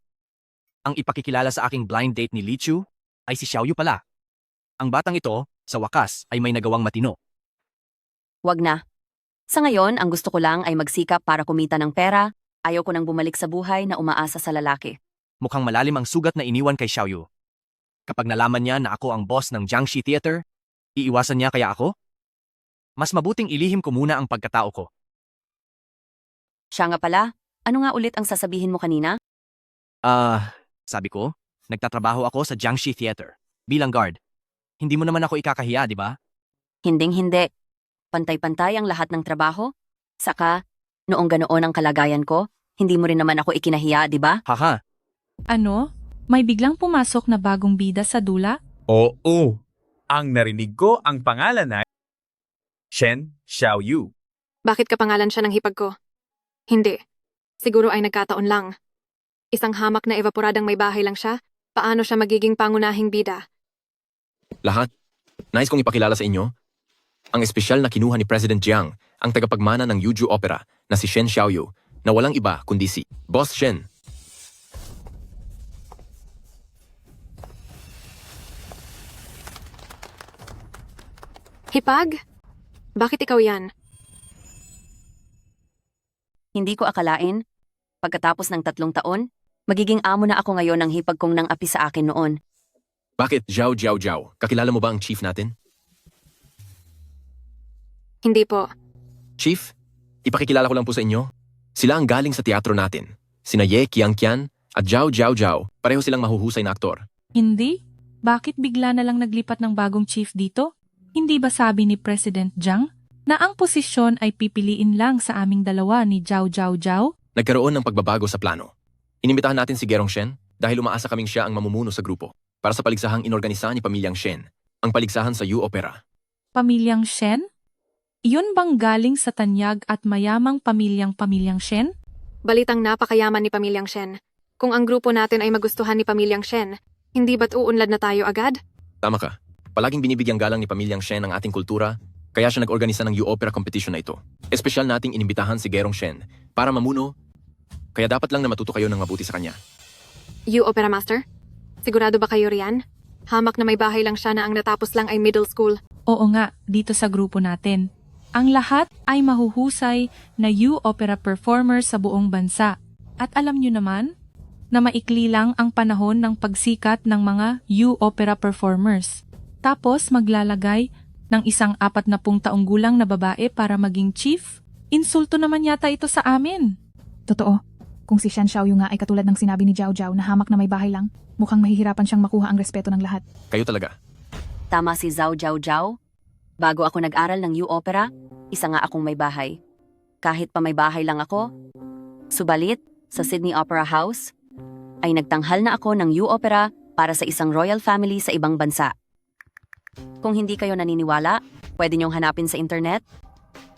Ang ipakikilala sa aking blind date ni Li Chu ay si Xiao Yu pala. Ang batang ito, sa wakas, ay may nagawang matino. Wag na. Sa ngayon, ang gusto ko lang ay magsikap para kumita ng pera. Ayaw ko nang bumalik sa buhay na umaasa sa lalaki. Mukhang malalim ang sugat na iniwan kay Xiaoyu. Kapag nalaman niya na ako ang boss ng Jiangxi Theater, iiwasan niya kaya ako? Mas mabuting ilihim ko muna ang pagkatao ko. Siya nga pala, ano nga ulit ang sasabihin mo kanina? Sabi ko, nagtatrabaho ako sa Jiangxi Theater bilang guard. Hindi mo naman ako ikakahiya, di ba? Hinding-hindi. Pantay-pantay ang lahat ng trabaho. Saka, noong ganoon ang kalagayan ko, hindi mo rin naman ako ikinahiya, di ba? Haha. Ano? May biglang pumasok na bagong bida sa dula? Oo. Ang narinig ko ang pangalan ay Shen Xiaoyu. Bakit kapangalan siya ng hipag ko? Hindi. Siguro ay nagkataon lang. Isang hamak na evaporadang may bahay lang siya, paano siya magiging pangunahing bida? Lahat, nais kong ipakilala sa inyo ang espesyal na kinuha ni President Jiang, ang tagapagmana ng Yuju Opera na si Shen Xiaoyu, na walang iba kundi si Boss Shen. Hipag? Bakit ikaw yan? Hindi ko akalain, pagkatapos ng 3 taon, magiging amo na ako ngayon ng hipag kong nang api sa akin noon. Bakit Zhao Zhao Zhao? Kakilala mo ba ang chief natin? Hindi po. Chief, ipakikilala ko lang po sa inyo. Sila ang galing sa teatro natin. Sina Ye Qiangqian at Zhao Zhao Zhao. Pareho silang mahuhusay na aktor. Hindi? Bakit bigla na lang naglipat ng bagong chief dito? Hindi ba sabi ni President Jiang na ang posisyon ay pipiliin lang sa aming dalawa ni Zhao Zhao Zhao? Nagkaroon ng pagbabago sa plano. Inimbitahan natin si Gerong Shen dahil umaasa kaming siya ang mamumuno sa grupo para sa paligsahang inorganisa ni Pamilyang Shen, ang paligsahan sa Yu Opera. Pamilyang Shen? Iyon bang galing sa tanyag at mayamang pamilyang Shen? Balitang napakayaman ni Pamilyang Shen. Kung ang grupo natin ay magustuhan ni Pamilyang Shen, hindi ba't uunlad na tayo agad? Tama ka. Palaging binibigyang galang ni Pamilyang Shen ang ating kultura, kaya siya nag-organisa ng Yu Opera competition na ito. Espesyal nating inimbitahan si Gerong Shen para mamuno, kaya dapat lang na matuto kayo ng mabuti sa kanya. You Opera Master? Sigurado ba kayo riyan? Hamak na may bahay lang siya na ang natapos lang ay middle school. Oo nga, dito sa grupo natin. Ang lahat ay mahuhusay na Yu Opera performers sa buong bansa. At alam nyo naman na maikli lang ang panahon ng pagsikat ng mga Yu Opera performers. Tapos maglalagay ng isang 40 taong gulang na babae para maging chief? Insulto naman yata ito sa amin. Totoo. Kung si Shen Xiaoyu nga ay katulad ng sinabi ni Zhao Zhao na hamak na may bahay lang, mukhang mahihirapan siyang makuha ang respeto ng lahat. Kayo talaga. Tama si Zhao Zhao Zhao. Bago ako nag-aral ng Yu Opera, isa nga akong may bahay. Kahit pa may bahay lang ako, subalit sa Sydney Opera House, ay nagtanghal na ako ng Yu Opera para sa isang royal family sa ibang bansa. Kung hindi kayo naniniwala, pwede niyong hanapin sa internet.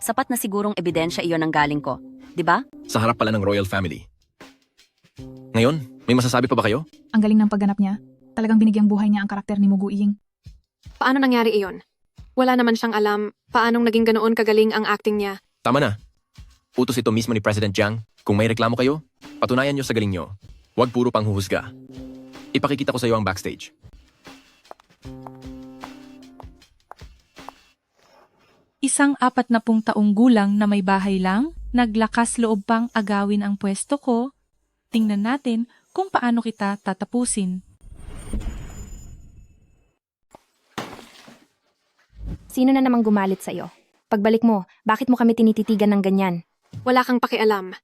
Sapat na sigurong ebidensya iyon ang galing ko, di ba? Sa harap pala ng royal family. Ngayon, may masasabi pa ba kayo? Ang galing ng pagganap niya. Talagang binigyang buhay niya ang karakter ni Mugu Iying. Paano nangyari iyon? Wala naman siyang alam paanong naging ganoon kagaling ang acting niya. Tama na. Utos ito mismo ni President Jiang. Kung may reklamo kayo, patunayan nyo sa galing nyo. Huwag puro panghuhusga. Ipakikita ko sa iyo ang backstage. Isang 40 taong gulang na may bahay lang, naglakas loob pang agawin ang pwesto ko. Tingnan natin kung paano kita tatapusin. Sino na namang gumalit sa'yo? Pagbalik mo, bakit mo kami tinititigan ng ganyan? Wala kang pakialam.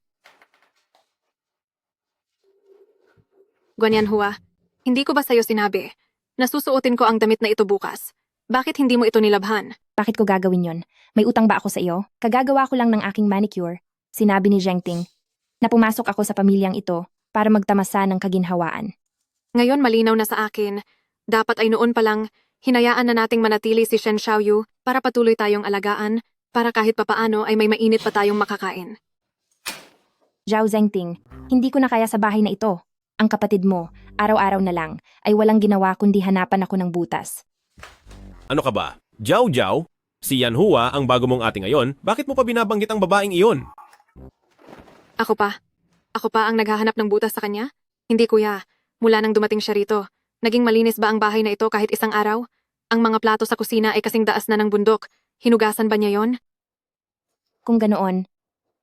Guanyan Hua, hindi ko ba sa'yo sinabi? Nasusuotin ko ang damit na ito bukas. Bakit hindi mo ito nilabhan? Bakit ko gagawin yon? May utang ba ako sa iyo? Kagagawa ko lang ng aking manicure, sinabi ni Zhengting, na pumasok ako sa pamilyang ito para magtamasa ng kaginhawaan. Ngayon malinaw na sa akin, dapat ay noon pa lang, hinayaan na nating manatili si Shen Xiaoyu para patuloy tayong alagaan, para kahit papaano ay may mainit pa tayong makakain. Zhao Zhengting, hindi ko na kaya sa bahay na ito. Ang kapatid mo, araw-araw na lang, ay walang ginawa kundi hanapan ako ng butas. Ano ka ba? Zhao Zhao? Si Yan Hua ang bago mong ate ngayon, bakit mo pa binabanggit ang babaeng iyon? Ako pa? Ako pa ang naghahanap ng butas sa kanya? Hindi kuya, mula nang dumating siya rito. Naging malinis ba ang bahay na ito kahit isang araw? Ang mga plato sa kusina ay kasing daas na ng bundok. Hinugasan ba niya yon? Kung ganoon,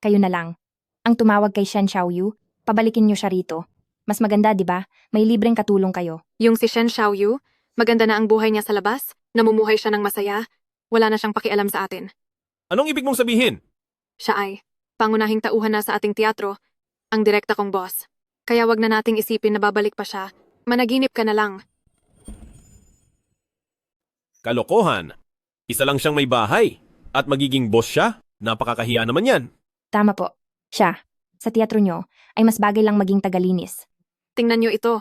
kayo na lang. Ang tumawag kay Shen Xiaoyu, pabalikin niyo siya rito. Mas maganda, di ba? May libreng katulong kayo. Yung si Shen Xiaoyu, maganda na ang buhay niya sa labas, namumuhay siya ng masaya, wala na siyang pakialam sa atin. Anong ibig mong sabihin? Siya ay pangunahing tauhan na sa ating teatro, ang direkta kong boss. Kaya wag na nating isipin na babalik pa siya. Managinip ka na lang. Kalokohan. Isa lang siyang may bahay. At magiging boss siya? Napakakahiya naman yan. Tama po. Siya, sa teatro niyo, ay mas bagay lang maging tagalinis. Tingnan niyo ito.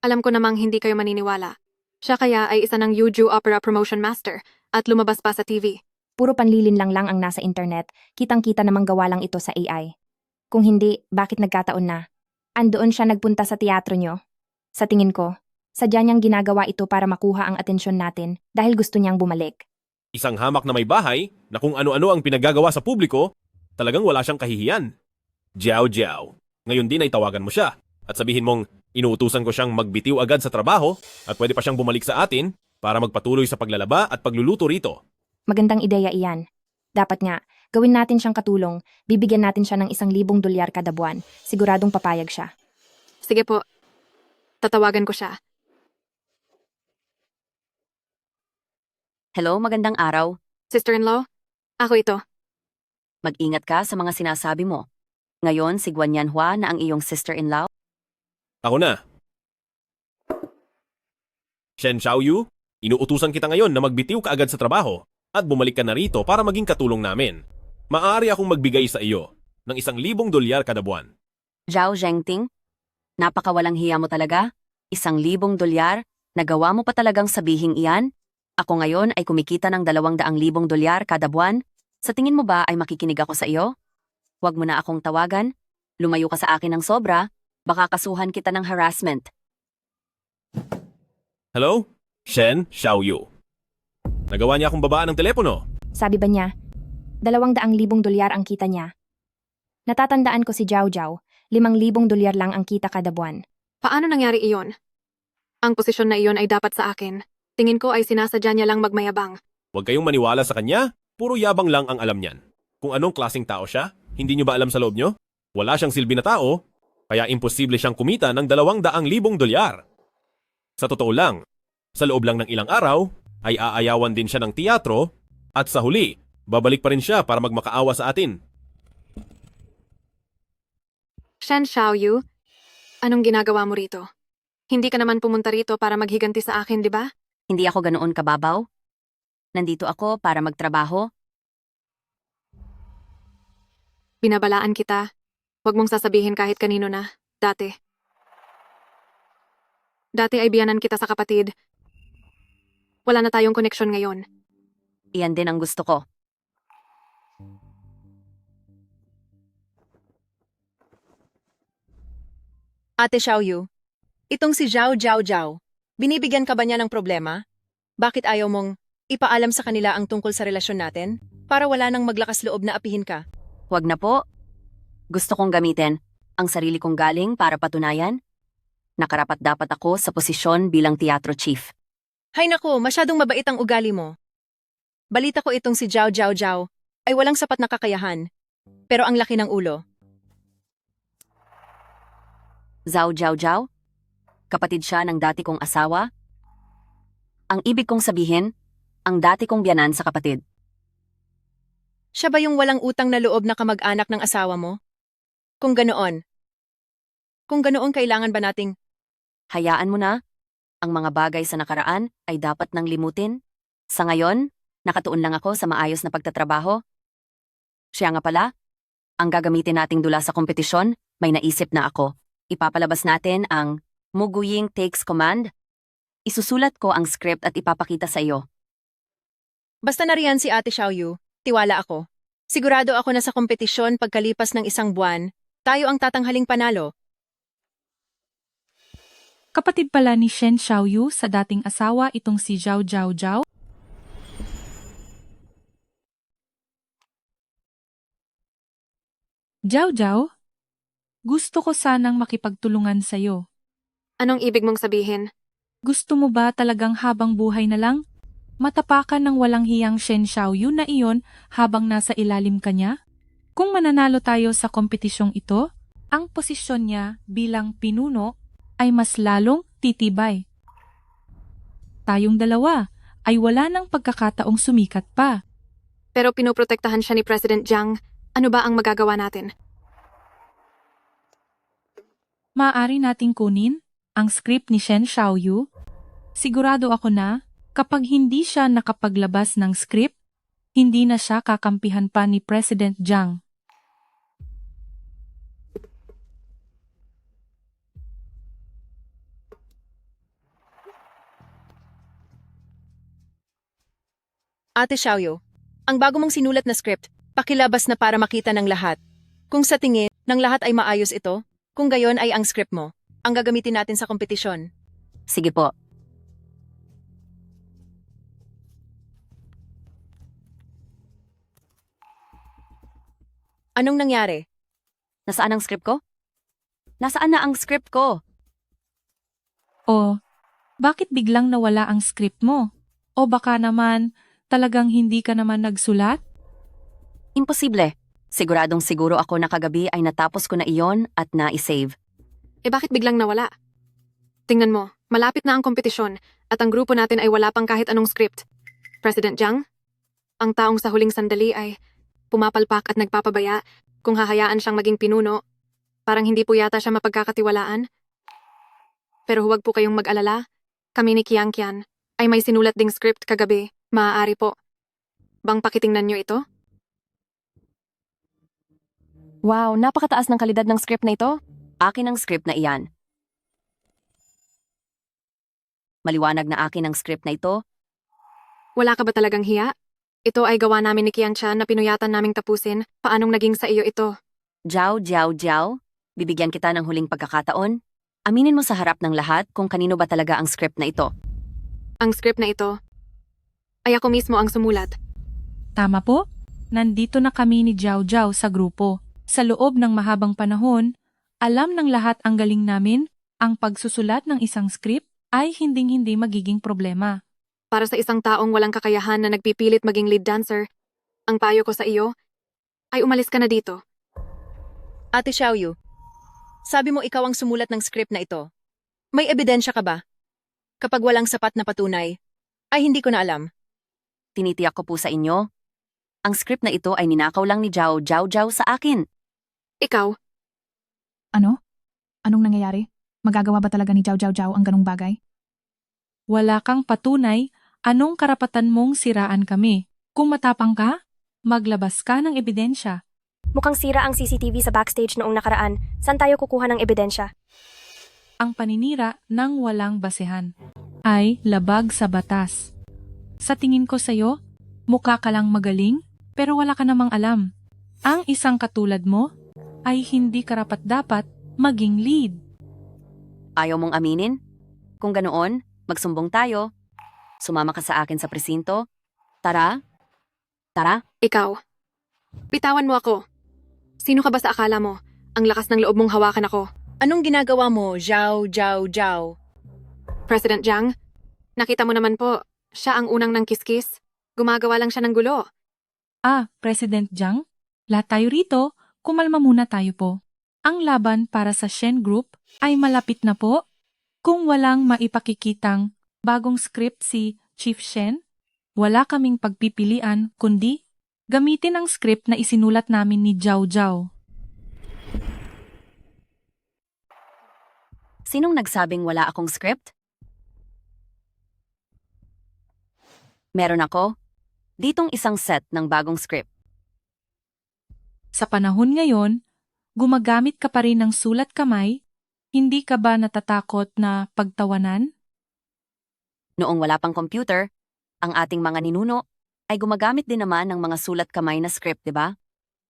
Alam ko namang hindi kayo maniniwala. Siya kaya ay isa ng Yuju Opera Promotion Master at lumabas pa sa TV. Puro panlilin lang ang nasa internet, kitang-kita namang gawa lang ito sa AI. Kung hindi, bakit nagkataon na? Andoon siya nagpunta sa teatro niyo. Sa tingin ko, sadya niyang ginagawa ito para makuha ang atensyon natin dahil gusto niyang bumalik. Isang hamak na may bahay na kung ano-ano ang pinagagawa sa publiko, talagang wala siyang kahihiyan. Jiao Jiao, ngayon din ay tawagan mo siya at sabihin mong inuutusan ko siyang magbitiw agad sa trabaho at pwede pa siyang bumalik sa atin para magpatuloy sa paglalaba at pagluluto rito. Magandang ideya iyan. Dapat nga, gawin natin siyang katulong, bibigyan natin siya ng $1,000 kada buwan. Siguradong papayag siya. Sige po. Tatawagan ko siya. Hello, magandang araw. Sister-in-law, ako ito. Mag-ingat ka sa mga sinasabi mo. Ngayon, si Guan Yanhua na ang iyong sister-in-law. Ako na. Shen Xiaoyu, inuutusan kita ngayon na magbitiw ka agad sa trabaho at bumalik ka na rito para maging katulong namin. Maaari akong magbigay sa iyo ng $1,000 kada buwan. Zhao Zhengting, napakawalang hiya mo talaga. $1,000? Nagawa mo pa talagang sabihing iyan? Ako ngayon ay kumikita ng $200,000 kada buwan. Sa tingin mo ba ay makikinig ako sa iyo? Huwag mo na akong tawagan. Lumayo ka sa akin ng sobra. Baka kasuhan kita ng harassment. Hello? Shen Xiaoyu. Nagawa niya akong babaan ng telepono. Sabi ba niya, $200,000 ang kita niya. Natatandaan ko si Jiao Jiao, $5,000 lang ang kita kada buwan. Paano nangyari iyon? Ang posisyon na iyon ay dapat sa akin. Tingin ko ay sinasadya niya lang magmayabang. Huwag kayong maniwala sa kanya. Puro yabang lang ang alam niyan. Kung anong klaseng tao siya, hindi niyo ba alam sa loob niyo? Wala siyang silbi na tao, kaya imposible siyang kumita ng $200,000. Sa totoo lang, sa loob lang ng ilang araw, ay aayawan din siya ng teatro at sa huli, babalik pa rin siya para magmakaawa sa atin. Shen Xiaoyu, anong ginagawa mo rito? Hindi ka naman pumunta rito para maghiganti sa akin, di ba? Hindi ako ganoon kababaw. Nandito ako para magtrabaho. Binabalaan kita. Huwag mong sasabihin kahit kanino na. Dati ay biyanan kita sa kapatid. Wala na tayong koneksyon ngayon. Iyan din ang gusto ko. Ate Xiaoyu, itong si Zhao Jiao Jiao, binibigyan ka ba niya ng problema? Bakit ayaw mong ipaalam sa kanila ang tungkol sa relasyon natin? Para wala nang maglakas loob na apihin ka. Huwag na po. Gusto kong gamitin ang sarili kong galing para patunayan. Nakarapat-dapat ako sa posisyon bilang teatro chief. Hay nako, masyadong mabait ang ugali mo. Balita ko itong si Jiao Jiao Jiao ay walang sapat na kakayahan. Pero ang laki ng ulo. Zhao Jiao Jiao? Kapatid siya ng dati kong asawa? Ang ibig kong sabihin, ang dati kong biyanan sa kapatid. Siya ba yung walang utang na loob na kamag-anak ng asawa mo? Kung ganoon kailangan ba nating... Hayaan mo na. Ang mga bagay sa nakaraan ay dapat nang limutin. Sa ngayon, nakatuon lang ako sa maayos na pagtatrabaho. Siya nga pala, ang gagamitin nating dula sa kompetisyon, may naisip na ako. Ipapalabas natin ang Muguying Takes Command. Isusulat ko ang script at ipapakita sa iyo. Basta nariyan si Ate Xiaoyu, tiwala ako. Sigurado ako na sa kompetisyon pagkalipas ng 1 buwan, tayo ang tatanghaling panalo. Kapatid pala ni Shen Xiaoyu sa dating asawa itong si Zhao Jiao Jiao. Jiao Jiao, gusto ko sanang makipagtulungan sa'yo. Anong ibig mong sabihin? Gusto mo ba talagang habang buhay na lang? Matapakan ng walang hiyang Shen Xiaoyu na iyon habang nasa ilalim ka niya? Kung mananalo tayo sa kompetisyong ito, ang posisyon niya bilang pinuno ay mas lalong titibay. Tayong dalawa ay wala ng pagkakataong sumikat pa. Pero pinoprotektahan siya ni President Jiang. Ano ba ang magagawa natin? Maaari nating kunin ang script ni Shen Xiaoyu. Sigurado ako na kapag hindi siya nakapaglabas ng script, hindi na siya kakampihan pa ni President Jiang. Ate Xiaoyu, ang bago mong sinulat na script, pakilabas na para makita ng lahat. Kung sa tingin ng lahat ay maayos ito, kung gayon ay ang script mo, ang gagamitin natin sa kompetisyon. Sige po. Anong nangyari? Nasaan ang script ko? Nasaan na ang script ko? O, bakit biglang nawala ang script mo? O baka naman, talagang hindi ka naman nagsulat? Imposible. Siguradong siguro ako na kagabi ay natapos ko na iyon at na-save. Bakit biglang nawala? Tingnan mo, malapit na ang kompetisyon at ang grupo natin ay wala pang kahit anong script. President Jiang, ang taong sa huling sandali ay pumapalpak at nagpapabaya kung hahayaan siyang maging pinuno. Parang hindi po yata siya mapagkakatiwalaan. Pero huwag po kayong mag-alala. Kami ni Kiang Kian ay may sinulat ding script kagabi. Maaari po. Bang pakitingnan niyo ito? Wow, napakataas ng kalidad ng script na ito. Akin ang script na iyan. Maliwanag na akin ang script na ito. Wala ka ba talagang hiya? Ito ay gawa namin ni Kian Chan na pinuyatan naming tapusin. Paanong naging sa iyo ito? Jiao, bibigyan kita ng huling pagkakataon. Aminin mo sa harap ng lahat kung kanino ba talaga ang script na ito. Ang script na ito ay ako mismo ang sumulat. Tama po, nandito na kami ni Jiao Jiao sa grupo. Sa loob ng mahabang panahon, alam ng lahat ang galing namin, ang pagsusulat ng isang script ay hinding-hindi magiging problema. Para sa isang taong walang kakayahan na nagpipilit maging lead dancer, ang payo ko sa iyo ay umalis ka na dito. Ate Xiaoyu, sabi mo ikaw ang sumulat ng script na ito. May ebidensya ka ba? Kapag walang sapat na patunay, ay hindi ko na alam. Tinitiyak ko po sa inyo, ang script na ito ay ninakaw lang ni Jiao Jiao sa akin. Ikaw? Ano? Anong nangyayari? Magagawa ba talaga ni Jiao Jiao Jiao ang ganong bagay? Wala kang patunay, anong karapatan mong siraan kami? Kung matapang ka, maglabas ka ng ebidensya. Mukhang sira ang CCTV sa backstage noong nakaraan. Saan tayo kukuha ng ebidensya? Ang paninira ng walang basehan ay labag sa batas. Sa tingin ko sa'yo, mukha ka lang magaling, pero wala ka namang alam. Ang isang katulad mo ay hindi karapat-dapat maging lead. Ayaw mong aminin? Kung ganoon, magsumbong tayo. Sumama ka sa akin sa presinto. Tara. Tara. Ikaw. Bitawan mo ako. Sino ka ba sa akala mo? Ang lakas ng loob mong hawakan ako. Anong ginagawa mo, Jiao Jiao Jiao? President Jiang, nakita mo naman po, siya ang unang nang kiskis. Gumagawa lang siya ng gulo. President Jiang, lahat tayo rito, kumalma muna tayo po. Ang laban para sa Shen Group ay malapit na po. Kung walang maipakikitang bagong script si Chief Shen, wala kaming pagpipilian kundi gamitin ang script na isinulat namin ni Jiao Jiao. Sinong nagsabing wala akong script? Meron ako. Ditong isang set ng bagong script. Sa panahon ngayon, gumagamit ka pa rin ng sulat kamay, hindi ka ba natatakot na pagtawanan? Noong wala pang computer, ang ating mga ninuno ay gumagamit din naman ng mga sulat kamay na script, di ba?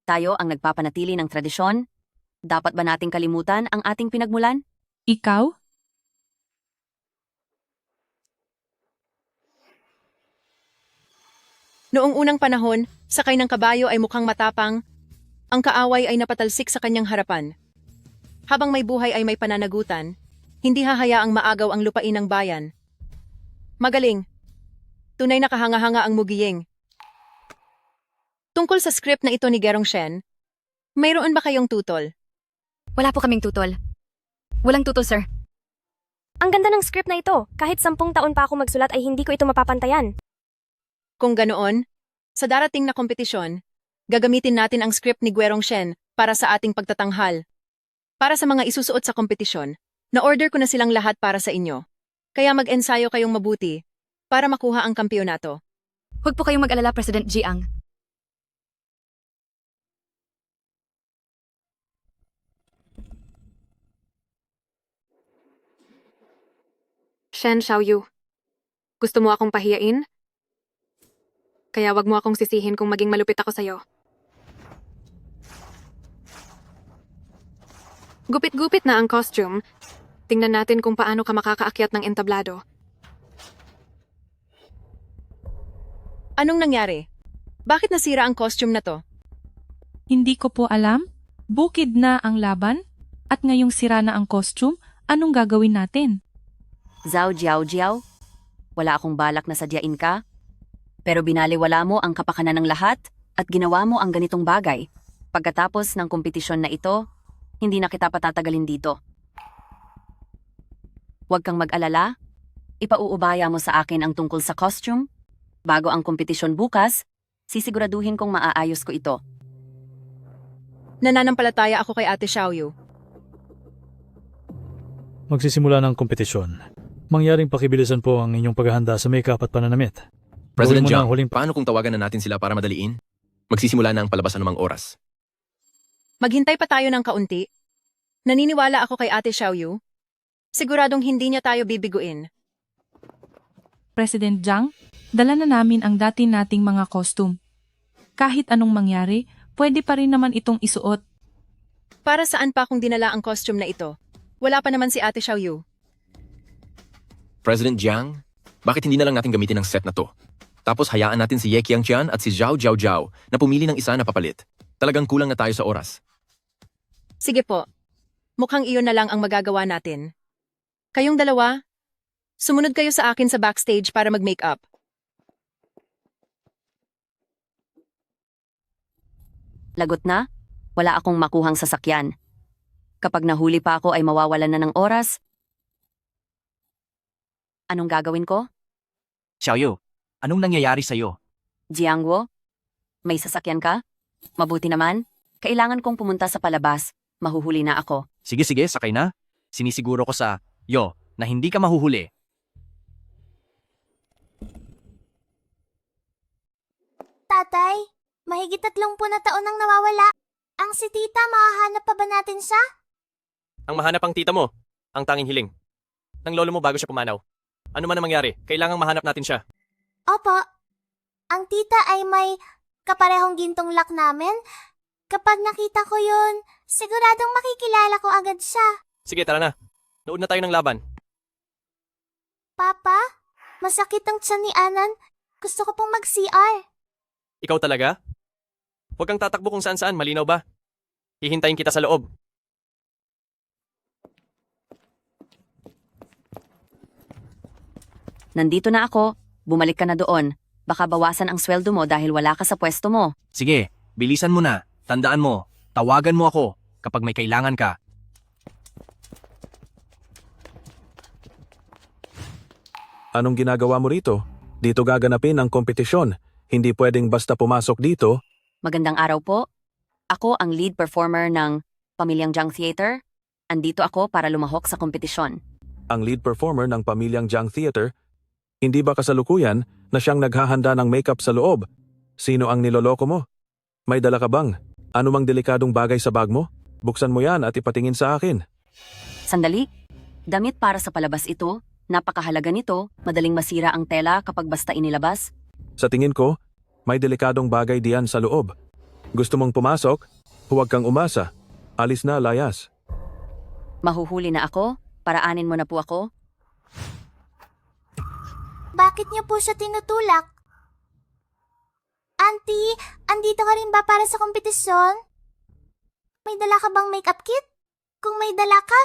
Tayo ang nagpapanatili ng tradisyon. Dapat ba nating kalimutan ang ating pinagmulan? Ikaw? Noong unang panahon, sakay ng kabayo ay mukhang matapang, ang kaaway ay napatalsik sa kanyang harapan. Habang may buhay ay may pananagutan, hindi hahayaang maagaw ang lupain ng bayan. Magaling. Tunay na kahanga-hanga ang mugiying. Tungkol sa script na ito ni Gerong Shen, mayroon ba kayong tutol? Wala po kaming tutol. Walang tutol, sir. Ang ganda ng script na ito. Kahit 10 taon pa ako magsulat ay hindi ko ito mapapantayan. Kung ganoon, sa darating na kompetisyon, gagamitin natin ang script ni Gerong Shen para sa ating pagtatanghal. Para sa mga isusuot sa kompetisyon, na-order ko na silang lahat para sa inyo. Kaya mag-ensayo kayong mabuti para makuha ang kampiyonato. Huwag po kayong mag-alala, President Jiang. Shen Xiaoyu, gusto mo akong pahiyain? Kaya wag mo akong sisihin kung maging malupit ako sa'yo. Gupit-gupit na ang costume. Tingnan natin kung paano ka makakaakyat ng entablado. Anong nangyari? Bakit nasira ang costume na to? Hindi ko po alam. Bukid na ang laban at ngayong sira na ang costume, anong gagawin natin? Zhao Jiao Jiao, wala akong balak na sadyain ka. Pero binaliwala mo ang kapakanan ng lahat at ginawa mo ang ganitong bagay. Pagkatapos ng kompetisyon na ito, hindi na kita patatagalin dito. Huwag kang mag-alala. Ipauubaya mo sa akin ang tungkol sa costume. Bago ang kompetisyon bukas, sisiguraduhin kong maaayos ko ito. Nananampalataya ako kay Ate Xiaoyu. Magsisimula ng kompetisyon. Mangyaring pakibilisan po ang inyong paghahanda sa makeup at pananamit. President Gawin mo na Jiang, ang huling paano kung tawagan na natin sila para madaliin? Magsisimula na ang palabas anumang oras. Maghintay pa tayo ng kaunti. Naniniwala ako kay Ate Xiaoyu. Siguradong hindi niya tayo bibiguin. President Jiang, dala na namin ang dati nating mga costume. Kahit anong mangyari, pwede pa rin naman itong isuot. Para saan pa kung dinala ang costume na ito? Wala pa naman si Ate Xiaoyu. President Jiang, bakit hindi na lang natin gamitin ang set na to? Tapos hayaan natin si Ye Qiangqian at si Zhao Jiao na pumili ng isa na papalit. Talagang kulang na tayo sa oras. Sige po. Mukhang iyon na lang ang magagawa natin. Kayong dalawa, sumunod kayo sa akin sa backstage para mag-makeup. Lagot na? Wala akong makuhang sasakyan. Kapag nahuli pa ako ay mawawalan na ng oras. Anong gagawin ko? Xiaoyu, anong nangyayari sa'yo? Jiangwo, may sasakyan ka? Mabuti naman. Kailangan kong pumunta sa palabas. Mahuhuli na ako. Sige, sakay na. Sinisiguro ko sa na hindi ka mahuhuli. Tatay, mahigit 30 na taon nang nawawala. Ang si tita, mahahanap pa ba natin siya? Ang mahanap ang tita mo, ang tanging hiling. Ng lolo mo bago siya pumanaw. Ano man ang mangyari, kailangang mahanap natin siya. Opo. Ang tita ay may kaparehong gintong lock namin. Kapag nakita ko yun, siguradong makikilala ko agad siya. Sige, tara na. Nood na tayo ng laban. Papa, masakit ang tiyan ni Anan. Gusto ko pong mag-CR. Ikaw talaga? Huwag kang tatakbo kung saan-saan, malinaw ba? Hihintayin kita sa loob. Nandito na ako. Bumalik ka na doon. Baka bawasan ang sweldo mo dahil wala ka sa pwesto mo. Sige, bilisan mo na. Tandaan mo, tawagan mo ako kapag may kailangan ka. Anong ginagawa mo rito? Dito gaganapin ang kompetisyon. Hindi pwedeng basta pumasok dito. Magandang araw po. Ako ang lead performer ng Pamilyang Jiang Theater. Andito ako para lumahok sa kompetisyon. Ang lead performer ng Pamilyang Jiang Theater. Hindi ba kasalukuyan na siyang naghahanda ng makeup sa loob? Sino ang niloloko mo? May dala ka bang? Anumang delikadong bagay sa bag mo? Buksan mo yan at ipatingin sa akin. Sandali. Damit para sa palabas ito. Napakahalaga nito. Madaling masira ang tela kapag basta inilabas. Sa tingin ko, may delikadong bagay diyan sa loob. Gusto mong pumasok? Huwag kang umasa. Alis na, layas. Mahuhuli na ako? Paraanin mo na po ako? Bakit niyo po siya tinutulak? Auntie, andito ka rin ba para sa kompetisyon? May dala ka bang makeup kit? Kung may dala ka,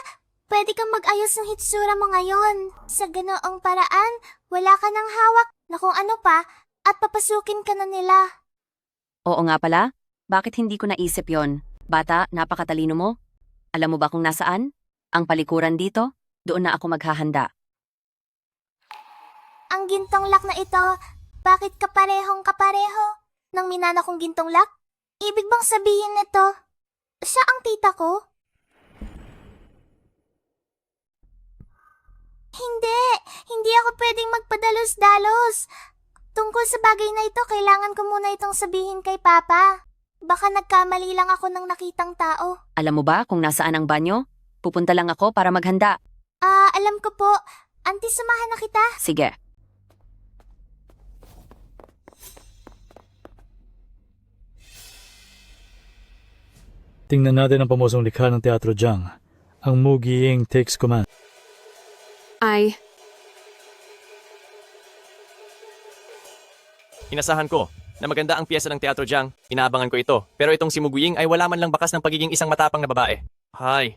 pwede kang mag-ayos ng hitsura mo ngayon. Sa ganoong paraan, wala ka nang hawak na kung ano pa at papasukin ka na nila. Oo nga pala, bakit hindi ko naisip yon? Bata, napakatalino mo. Alam mo ba kung nasaan? Ang palikuran dito? Doon na ako maghahanda. Ang gintong lock na ito, bakit kaparehong kapareho ng minana kong gintong lock? Ibig bang sabihin nito, siya ang tita ko? Hindi ako pwedeng magpadalos-dalos. Tungkol sa bagay na ito, kailangan ko muna itong sabihin kay Papa. Baka nagkamali lang ako ng nakitang tao. Alam mo ba kung nasaan ang banyo? Pupunta lang ako para maghanda. Alam ko po. Auntie, samahan na kita. Sige. Tingnan natin ang pamosong likha ng Teatro Jiang. Ang Mugi Ying takes command. Inasahan ko na maganda ang piyesa ng Teatro Jiang. Inaabangan ko ito. Pero itong si Muguying ay wala man lang bakas ng pagiging isang matapang na babae. Hay.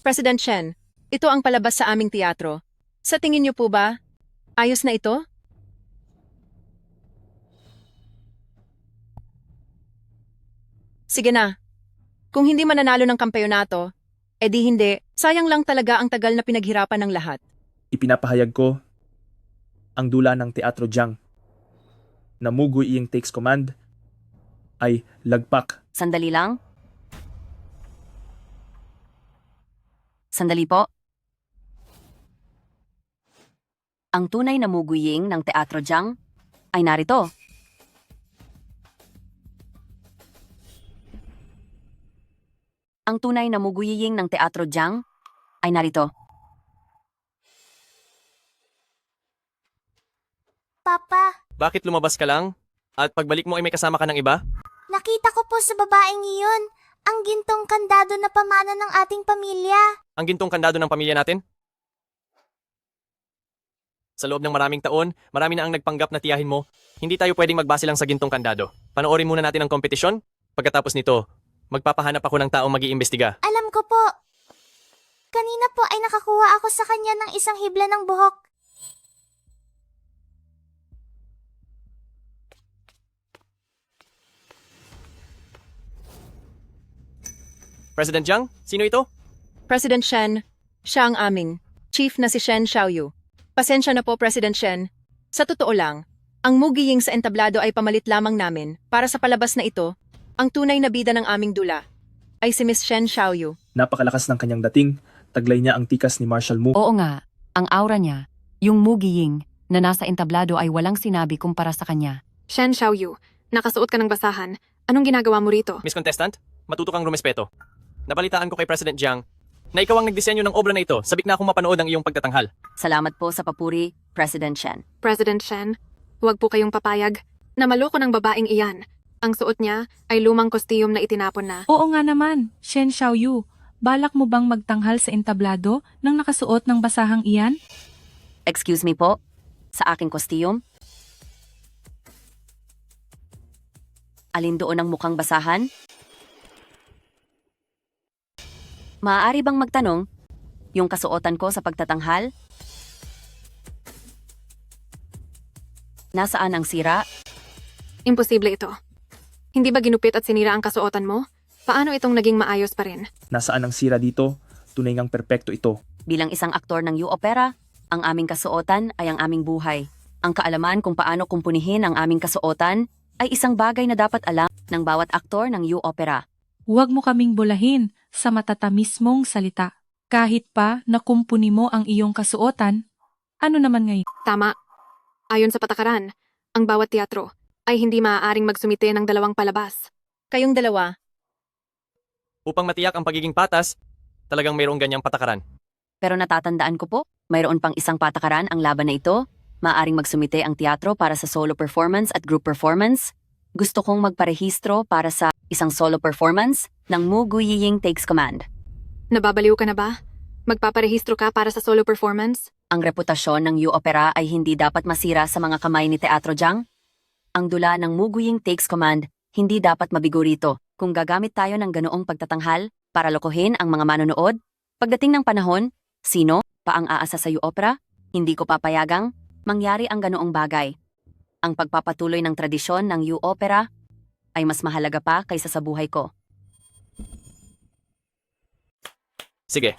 President Chen, ito ang palabas sa aming teatro. Sa tingin niyo po ba, ayos na ito? Sige na. Kung hindi mananalo ng kampeonato, edi hindi, sayang lang talaga ang tagal na pinaghirapan ng lahat. Ipinapahayag ko ang dula ng Teatro Jiang na Muguy Iying takes command ay lagpak. Sandali lang. Sandali po. Ang tunay na muguying ng Teatro Jiang ay narito. Ang tunay na muguying ng Teatro Jiang ay narito. Papa, Bakit lumabas ka lang? At pagbalik mo ay may kasama ka ng iba? nakita ko po sa babaeng iyon ang gintong kandado na pamana ng ating pamilya. Ang gintong kandado ng pamilya natin? Sa loob ng maraming taon, marami na ang nagpanggap na tiyahin mo. Hindi tayo pwedeng magbase lang sa gintong kandado. Panoorin muna natin ang kompetisyon. Pagkatapos nito, magpapahanap ako ng taong mag-iimbestiga. Alam ko po. Kanina po ay nakakuha ako sa kanya ng isang hibla ng buhok. President Jiang, sino ito? President Shen, siya ang aming chief na si Shen Xiaoyu. Pasensya na po, President Shen. Sa totoo lang, ang mugiying sa entablado ay pamalit lamang namin para sa palabas na ito. Ang tunay na bida ng aming dula ay si Miss Shen Xiaoyu. Napakalakas ng kanyang dating, taglay niya ang tikas ni Marshal Mu. Oo nga, ang aura niya, yung mugiying na nasa entablado ay walang sinabi kumpara sa kanya. Shen Xiaoyu, nakasuot ka ng basahan. Anong ginagawa mo rito? Miss Contestant, matuto kang rumespeto. Nabalitaan ko kay President Jiang na ikaw ang nagdisenyo ng obra na ito. Sabik na akong mapanood ang iyong pagtatanghal. Salamat po sa papuri, President Shen. President Shen, huwag po kayong papayag na maloko ng babaeng iyan. Ang suot niya ay lumang kostiyum na itinapon na. Oo nga naman, Shen Xiaoyu. Balak mo bang magtanghal sa entablado nang nakasuot ng basahang iyan? Excuse me po, sa aking kostiyum? Alin doon ang mukhang basahan? Maaari bang magtanong, yung kasuotan ko sa pagtatanghal? Nasaan ang sira? Imposible ito. Hindi ba ginupit at sinira ang kasuotan mo? Paano itong naging maayos pa rin? Nasaan ang sira dito? Tunay ngang perpekto ito. Bilang isang aktor ng U-Opera, ang aming kasuotan ay ang aming buhay. Ang kaalaman kung paano kumpunihin ang aming kasuotan ay isang bagay na dapat alam ng bawat aktor ng U-Opera. Huwag mo kaming bulahin sa matatamis mong salita. Kahit pa na kumpuni mo ang iyong kasuotan, ano naman ngayon? Tama. Ayon sa patakaran, ang bawat teatro ay hindi maaaring magsumite ng dalawang palabas. Kayong dalawa. Upang matiyak ang pagiging patas, talagang mayroong ganyang patakaran. Pero natatandaan ko po, mayroon pang isang patakaran ang laban na ito. Maaring magsumite ang teatro para sa solo performance at group performance. Gusto kong magparehistro para sa isang solo performance ng Muguying Takes Command. Nababaliw ka na ba? Magpaparehistro ka para sa solo performance? Ang reputasyon ng U-Opera ay hindi dapat masira sa mga kamay ni Teatro Jiang. Ang dula ng Muguying Takes Command hindi dapat mabigo rito. Kung gagamit tayo ng ganoong pagtatanghal para lokohin ang mga manonood, pagdating ng panahon, sino pa ang aasa sa opera? Hindi ko papayagang mangyari ang ganoong bagay. Ang pagpapatuloy ng tradisyon ng opera ay mas mahalaga pa kaysa sa buhay ko. Sige.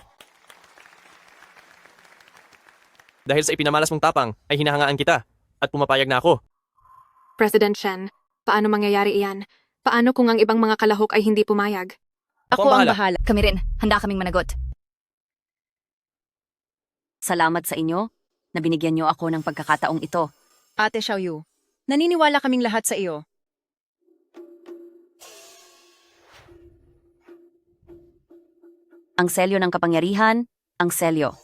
Dahil sa ipinamalas mong tapang, ay hinahangaan kita at pumapayag na ako. President Shen, paano mangyayari iyan? Paano kung ang ibang mga kalahok ay hindi pumayag? Ako ang bahala. Kami rin. Handa kaming managot. Salamat sa inyo na binigyan niyo ako ng pagkakataong ito. Ate Xiaoyu, naniniwala kaming lahat sa iyo. Ang selyo ng kapangyarihan, ang selyo.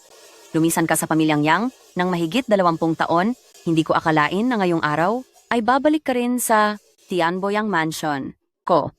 Lumisan ka sa pamilyang Yang ng mahigit 20 taon, hindi ko akalain na ngayong araw ay babalik ka rin sa Tianboyang Mansion ko.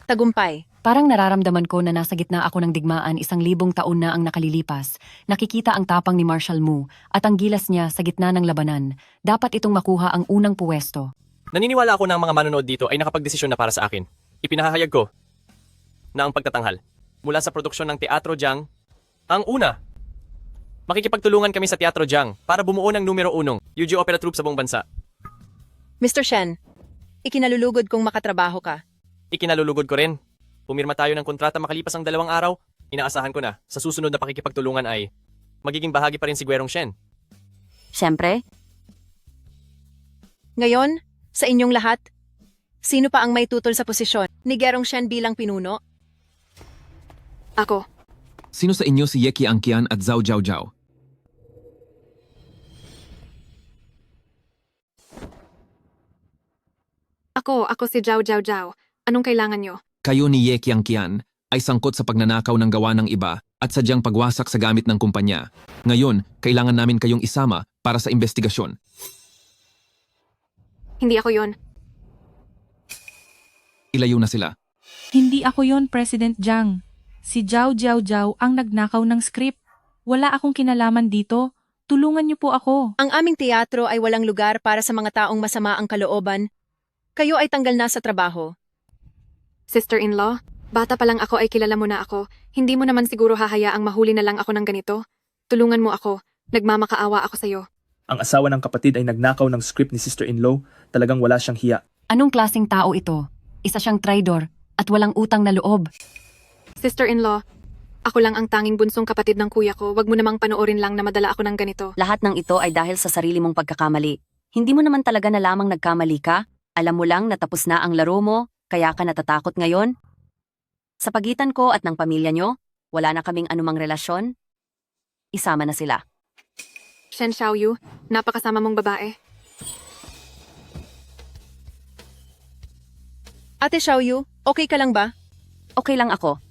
Tagumpay. Parang nararamdaman ko na nasa gitna ako ng digmaan 1,000 taon na ang nakalilipas. Nakikita ang tapang ni Marshal Mu at ang gilas niya sa gitna ng labanan. Dapat itong makuha ang unang puwesto. Naniniwala ako na ang mga manonood dito ay nakapagdesisyon na para sa akin. Ipinahahayag ko na ang pagtatanghal mula sa produksyon ng Teatro Jiang ang una. Makikipagtulungan kami sa Teatro Jiang para bumuo ng numero 1, UG Opera Troupe sa buong bansa. Mr. Shen, ikinalulugod kong makatrabaho ka. Ikinalulugod ko rin. Pumirma tayo ng kontrata makalipas ang 2 araw. Inaasahan ko na sa susunod na pakikipagtulungan ay magiging bahagi pa rin si Guerong Shen. Siyempre. Ngayon, sa inyong lahat, sino pa ang may tutol sa posisyon ni Guerong Shen bilang pinuno? Ako. Sino sa inyo si Yeki Angkian at Zhao Zhao Zhao? Ako si Zhao Zhao Zhao. Anong kailangan nyo? Kayo ni Yeki Angkian ay sangkot sa pagnanakaw ng gawa ng iba at sadyang pagwasak sa gamit ng kumpanya. Ngayon, kailangan namin kayong isama para sa investigasyon. Hindi ako yon. Ilayo na sila. Hindi ako yon, President Jiang. Si Zhao Zhao Zhao ang nagnakaw ng script. Wala akong kinalaman dito. Tulungan niyo po ako. Ang aming teatro ay walang lugar para sa mga taong masama ang kalooban. Kayo ay tanggal na sa trabaho. Sister-in-law, bata pa lang ako ay kilala mo na ako. Hindi mo naman siguro hahayaang mahuli na lang ako ng ganito. Tulungan mo ako. Nagmamakaawa ako sa'yo. Ang asawa ng kapatid ay nagnakaw ng script ni sister-in-law. Talagang wala siyang hiya. Anong klaseng tao ito? Isa siyang traidor at walang utang na loob. Sister-in-law, ako lang ang tanging bunsong kapatid ng kuya ko. Wag mo namang panoorin lang na madala ako ng ganito. Lahat ng ito ay dahil sa sarili mong pagkakamali. Hindi mo naman talaga na lamang nagkamali ka. Alam mo lang na tapos na ang laro mo, kaya ka natatakot ngayon? Sa pagitan ko at ng pamilya nyo, wala na kaming anumang relasyon. Isama na sila. Shen Xiaoyu, napakasama mong babae. Ate Xiaoyu, okay ka lang ba? Okay lang ako.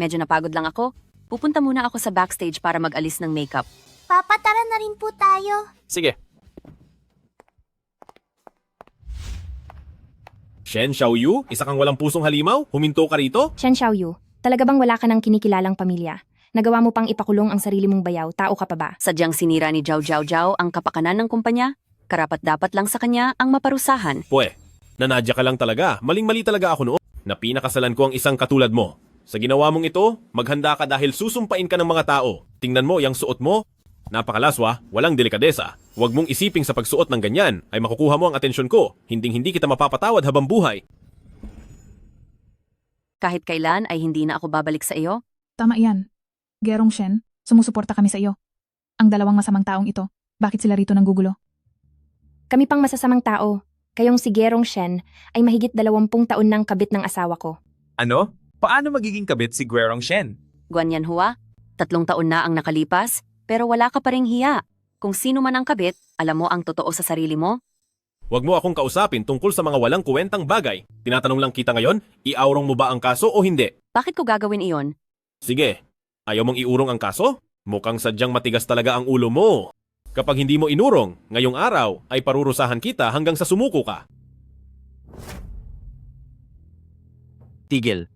Medyo napagod lang ako. Pupunta muna ako sa backstage para mag-alis ng makeup. Papa, tara na rin po tayo. Sige. Shen Xiaoyu, isa kang walang pusong halimaw? Huminto ka rito? Shen Xiaoyu, talaga bang wala ka ng kinikilalang pamilya? Nagawa mo pang ipakulong ang sarili mong bayaw, tao ka pa ba? Sadyang sinira ni Zhao Zhao Zhao ang kapakanan ng kumpanya. Karapat-dapat lang sa kanya ang maparusahan. Pwe, nanadya ka lang talaga. Maling-mali talaga ako noon. Na pinakasalan ko ang isang katulad mo. Sa ginawa mong ito, maghanda ka dahil susumpain ka ng mga tao. Tingnan mo, yung suot mo. Napakalaswa, walang delikadesa. Huwag mong isiping sa pagsuot ng ganyan ay makukuha mo ang atensyon ko. Hinding-hindi kita mapapatawad habang buhay. Kahit kailan ay hindi na ako babalik sa iyo? Tama iyan. Gerong Shen, sumusuporta kami sa iyo. Ang dalawang masamang taong ito, bakit sila rito nanggugulo? Kami pang masasamang tao. Kayong si Gerong Shen ay mahigit 20 taon ng kabit ng asawa ko. Ano? Paano magiging kabit si Guerong Shen? Guan Yanhua, 3 taon na ang nakalipas, pero wala ka pa ring hiya. Kung sino man ang kabit, alam mo ang totoo sa sarili mo? Huwag mo akong kausapin tungkol sa mga walang kuwentang bagay. Tinatanong lang kita ngayon, iaurong mo ba ang kaso o hindi? Bakit ko gagawin iyon? Sige, ayaw mong iurong ang kaso? Mukhang sadyang matigas talaga ang ulo mo. Kapag hindi mo inurong, ngayong araw ay parurusahan kita hanggang sa sumuko ka. Tigil.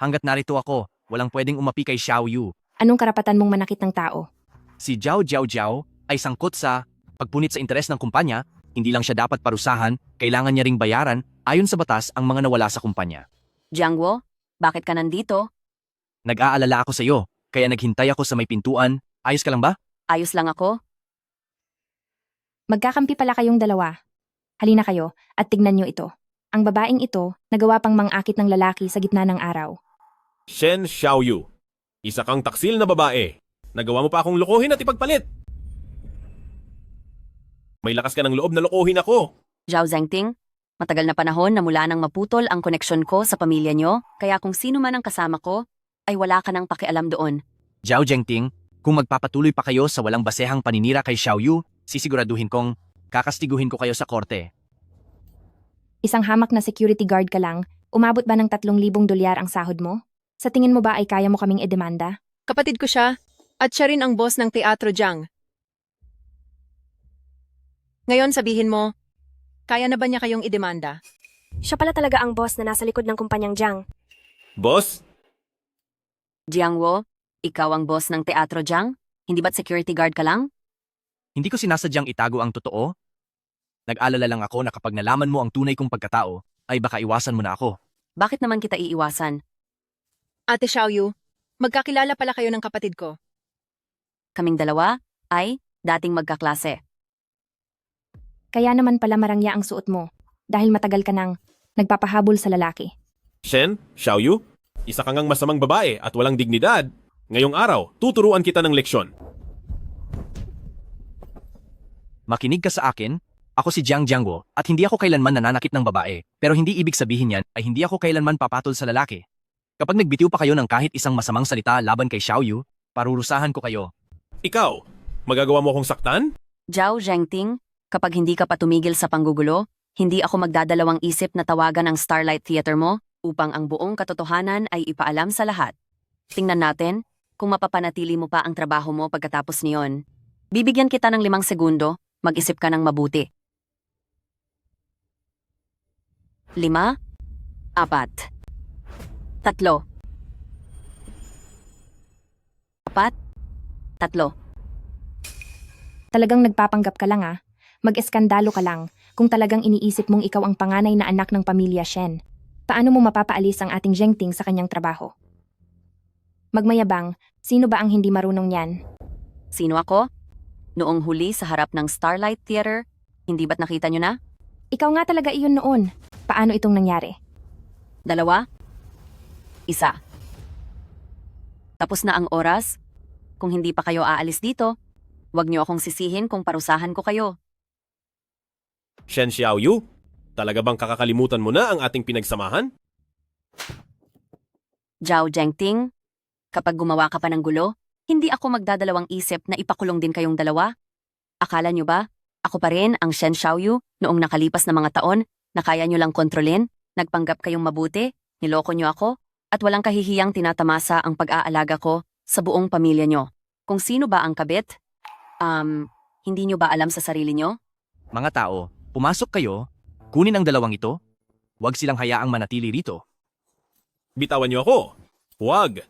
Hanggat narito ako, walang pwedeng umapi kay Xiao Yu. Anong karapatan mong manakit ng tao? Si Zhao Jiao ay sangkot sa pagpunit sa interes ng kumpanya, hindi lang siya dapat parusahan, kailangan niya ring bayaran ayon sa batas ang mga nawala sa kumpanya. Jiang Wo, bakit ka nandito? Nag-aalala ako sa iyo, kaya naghintay ako sa may pintuan. Ayos ka lang ba? Ayos lang ako. Magkakampi pala kayong dalawa. Halina kayo at tignan nyo ito. Ang babaeng ito, nagawa pang mangakit ng lalaki sa gitna ng araw. Shen Xiaoyu, isa kang taksil na babae. Nagawa mo pa akong lokohin at ipagpalit. May lakas ka ng loob na lokohin ako. Zhao Zhengting, matagal na panahon na mula nang maputol ang koneksyon ko sa pamilya nyo, kaya kung sino man ang kasama ko, ay wala ka nang pakialam doon. Zhao Zhengting, kung magpapatuloy pa kayo sa walang basehang paninira kay Xiao Yu, sisiguraduhin kong kakastiguhin ko kayo sa korte. Isang hamak na security guard ka lang, umabot ba ng 3,000 dolyar ang sahod mo? Sa tingin mo ba ay kaya mo kaming edemanda? Kapatid ko siya, at siya rin ang boss ng Teatro Jiang. Ngayon sabihin mo, kaya na ba niya kayong idemanda? Siya pala talaga ang boss na nasa likod ng kumpanyang Jiang. Boss? Jiang Wo, ikaw ang boss ng Teatro Jiang? Hindi ba't security guard ka lang? Hindi ko sinasadyang itago ang totoo. Nag-alala lang ako na kapag nalaman mo ang tunay kong pagkatao, ay baka iwasan mo na ako. Bakit naman kita iiwasan? Ate Xiao Yu, magkakilala pala kayo ng kapatid ko. Kaming dalawa ay dating magkaklase. Kaya naman pala marangya ang suot mo, dahil matagal ka nang nagpapahabol sa lalaki. Shen Xiaoyu, isa kang ngang masamang babae at walang dignidad. Ngayong araw, tuturuan kita ng leksyon. Makinig ka sa akin, ako si Jiang Jiangwo at hindi ako kailanman nananakit ng babae, pero hindi ibig sabihin yan ay hindi ako kailanman papatol sa lalaki. Kapag nagbitiw pa kayo ng kahit isang masamang salita laban kay Xiao Yu, parurusahan ko kayo. Ikaw, magagawa mo akong saktan? Zhao Zhengting, kapag hindi ka pa tumigil sa panggugulo, hindi ako magdadalawang isip na tawagan ang Starlight Theater mo upang ang buong katotohanan ay ipaalam sa lahat. Tingnan natin kung mapapanatili mo pa ang trabaho mo pagkatapos niyon. Bibigyan kita ng 5 segundo, mag-isip ka ng mabuti. 5, 4, 3, 4, 3. Talagang nagpapanggap ka lang ah. Mag-eskandalo ka lang kung talagang iniisip mong ikaw ang panganay na anak ng pamilya Shen. Paano mo mapapaalis ang ating Zhengting sa kanyang trabaho? Magmayabang, sino ba ang hindi marunong yan? Sino ako? Noong huli sa harap ng Starlight Theater, hindi ba't nakita nyo na? Ikaw nga talaga iyon noon. Paano itong nangyari? 2, 1. Tapos na ang oras. Kung hindi pa kayo aalis dito, huwag niyo akong sisihin kung parusahan ko kayo. Shen Xiaoyu, talaga bang kakakalimutan mo na ang ating pinagsamahan? Zhao Zhengting, kapag gumawa ka pa ng gulo, hindi ako magdadalawang isip na ipakulong din kayong dalawa. Akala nyo ba, ako pa rin ang Shen Xiaoyu noong nakalipas na mga taon na kaya nyo lang kontrolin, nagpanggap kayong mabuti, niloko nyo ako, at walang kahihiyang tinatamasa ang pag-aalaga ko sa buong pamilya nyo. Kung sino ba ang kabit? Hindi nyo ba alam sa sarili nyo? Mga tao, pumasok kayo, kunin ang dalawang ito, huwag silang hayaang manatili rito. Bitawan niyo ako. Huwag.